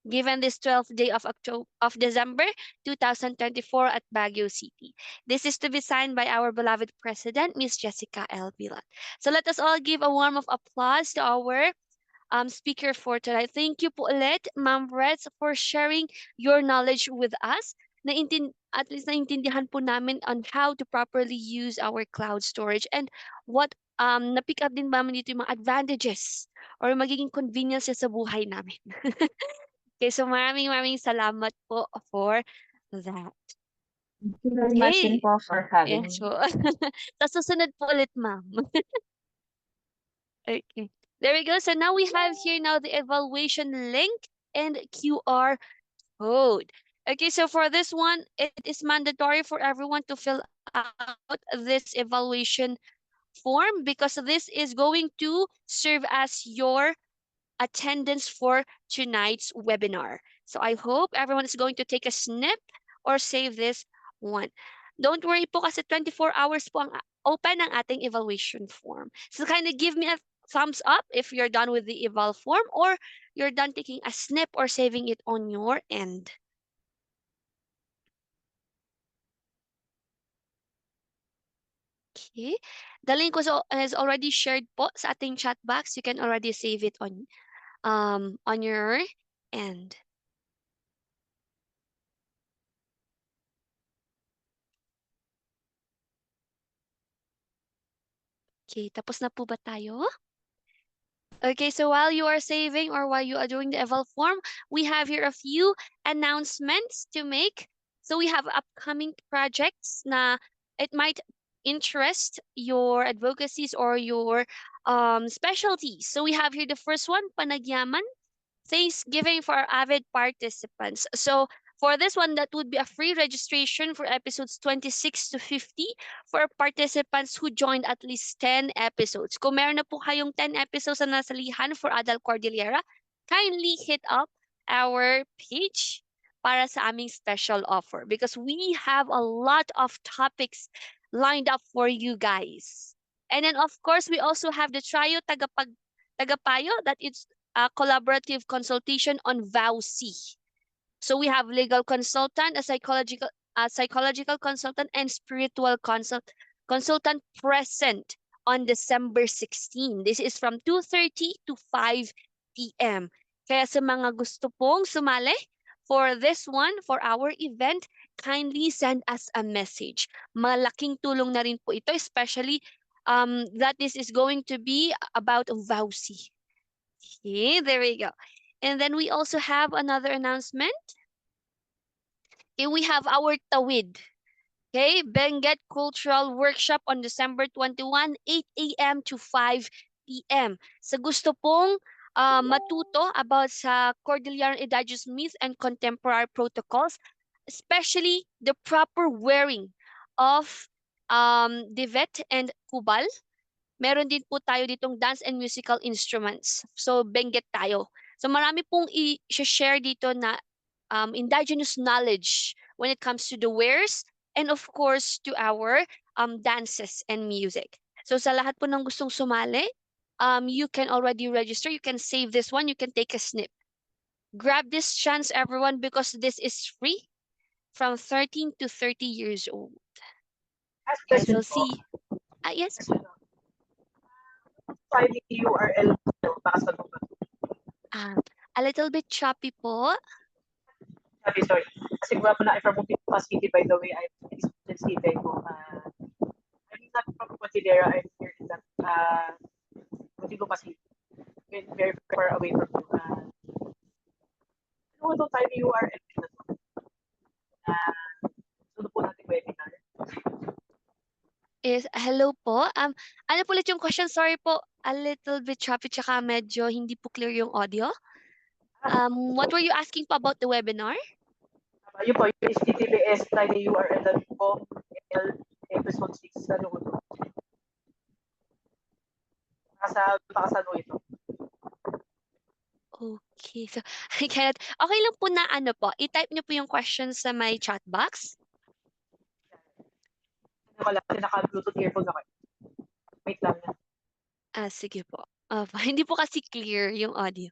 Given this 12th day of December 2024 at Baguio City. This is to be signed by our beloved President, Miss Jessica L. Villat. So let us all give a warm of applause to our speaker for today. Thank you po ulit, Ma'am Reds, for sharing your knowledge with us. At least naintindihan po namin on how to properly use our cloud storage and what na-pick up din ba namin dito yung mga advantages or magiging convenience sa buhay namin. Okay, so maraming salamat po for that. Thank you very much din Okay. po for having Yes me. po. Sa susunod po ulit, ma'am. Okay. There we go. So now we have here now the evaluation link and QR code. Okay, so for this one, it is mandatory for everyone to fill out this evaluation form because this is going to serve as your attendance for tonight's webinar. So I hope everyone is going to take a snip or save this one. Don't worry po kasi 24 hours po ang open ang ating evaluation form. So kind of give me a thumbs up if you're done with the eval form or you're done taking a snip or saving it on your end. Okay. The link is already shared po sa ating chat box. You can already save it on your end. Okay, tapos na po ba tayo? Okay, so while you are saving or while you are doing the eval form, we have here a few announcements to make. So we have upcoming projects na it might interest your advocacies or your specialties. So we have here the first one, Panagyaman, Thanksgiving for our avid participants. So for this one, that would be a free registration for episodes 26 to 50 for participants who joined at least 10 episodes. Kung meron na po kayong 10 episodes na nasalihan for Adal Cordillera, kindly hit up our page para sa aming special offer because we have a lot of topics lined up for you guys. And then of course, we also have the Trio Tagapayo that is a collaborative consultation on VOWC. So we have legal consultant, a psychological consultant, and spiritual consultant present on December 16. This is from 2:30 to 5 p.m. Kaya sa mga gusto pong sumali for this one, for our event, kindly send us a message. Malaking tulong na rin po ito, especially that this is going to be about VAUSI. Okay, there we go. And then we also have another announcement. Okay, we have our Tawid. Okay, Benguet Cultural Workshop on December 21, 8 a.m. to 5 p.m. Sa gusto pong matuto about sa Cordilleran Indigenous myth and contemporary protocols, especially the proper wearing of divet and kubal. Meron din po tayo ditong dance and musical instruments. So, Benguet tayo. So, marami pong i-share dito na indigenous knowledge when it comes to the wares and of course to our dances and music. So sa lahat po ng gustong sumali, you can already register. You can save this one. You can take a snip. Grab this chance, everyone, because this is free from 13 to 30 years old. Okay, so see. Yes. URL para sa lugar. A little bit choppy po. Sorry. Kasi gwapo na from Muntinlupa City, by the way. I'm in City ko. I'm not from Cordillera. I'm here in that Muntinlupa City. Very far away from you. Ano ito tayo URL na to? Sunod po natin webinar. Is hello po. Ano po ulit yung question? Sorry po. A little bit choppy tsaka medyo hindi po clear yung audio. What were you asking po about the webinar? Yun po, yung https://url.com episode 6. Ano ko to? Nakasano ito. Okay. So, I cannot. Okay lang po na ano po. I-type niyo po yung questions sa my chat box. Wala, kasi naka-Bluetooth earphone ako. Wait lang na. Sige po. Hindi po kasi clear yung audio.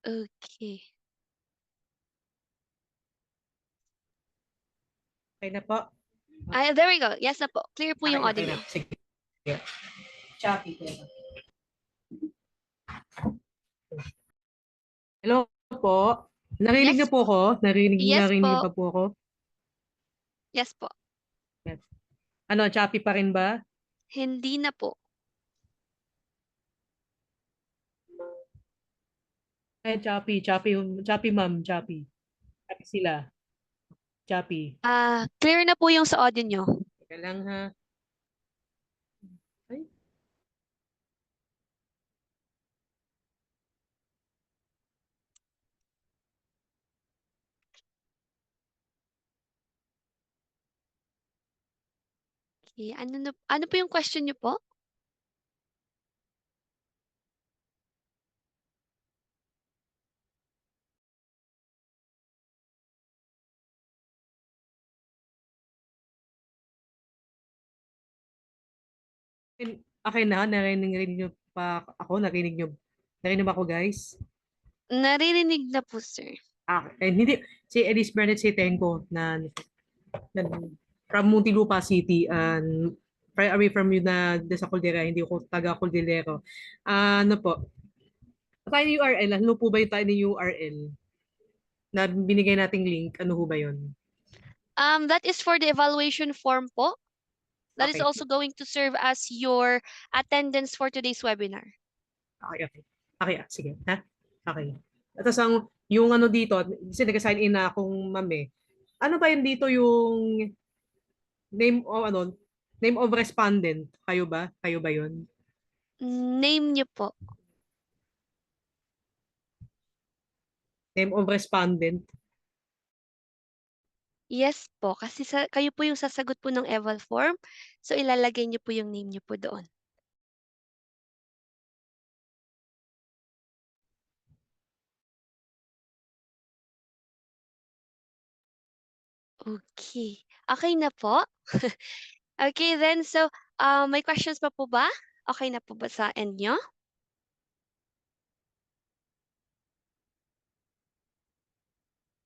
Okay. Okay na po. There we go. Yes na po. Clear po yung audio. Sige. Choppy. Hello po. Narinig Yes. na po ako? Narinig Yes niyo po. pa po ako? Yes po. Ano, choppy pa rin ba? Hindi na po. Ay, choppy ma'am, choppy. Choppy sila. Choppy. Clear na po yung sa audio nyo. Teka lang ha. Ay. Okay. Ano po yung question nyo po? Okay na, narinig niyo pa ako? Narinig ba ako, guys? Naririnig na po, sir. Hindi. Si Elise Bernard Sitenko from Muntinlupa City and far away from you na sa Cordillera, hindi ako taga Cordillero. Ano po? Tayo URL, ano po ba yung tayo URL na binigay nating link? Ano po ba yun? That is for the evaluation form po. That is Okay. also going to serve as your attendance for today's webinar. Okay, sige. Ha? Okay. At tapos yung ano dito, kasi nag-sign in na akong ma'am eh. Ano ba yun dito yung name of respondent? Kayo ba? Kayo ba yun? Name niyo po. Name of respondent? Yes po, kasi kayo po yung sasagot po ng eval form. So ilalagay niyo po yung name niyo po doon. Okay. Okay na po? Okay then, so may questions pa po ba? Okay na po ba sa end nyo?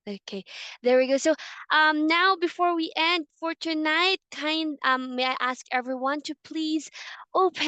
Okay, there we go. So, now before we end for tonight, may I ask everyone to please open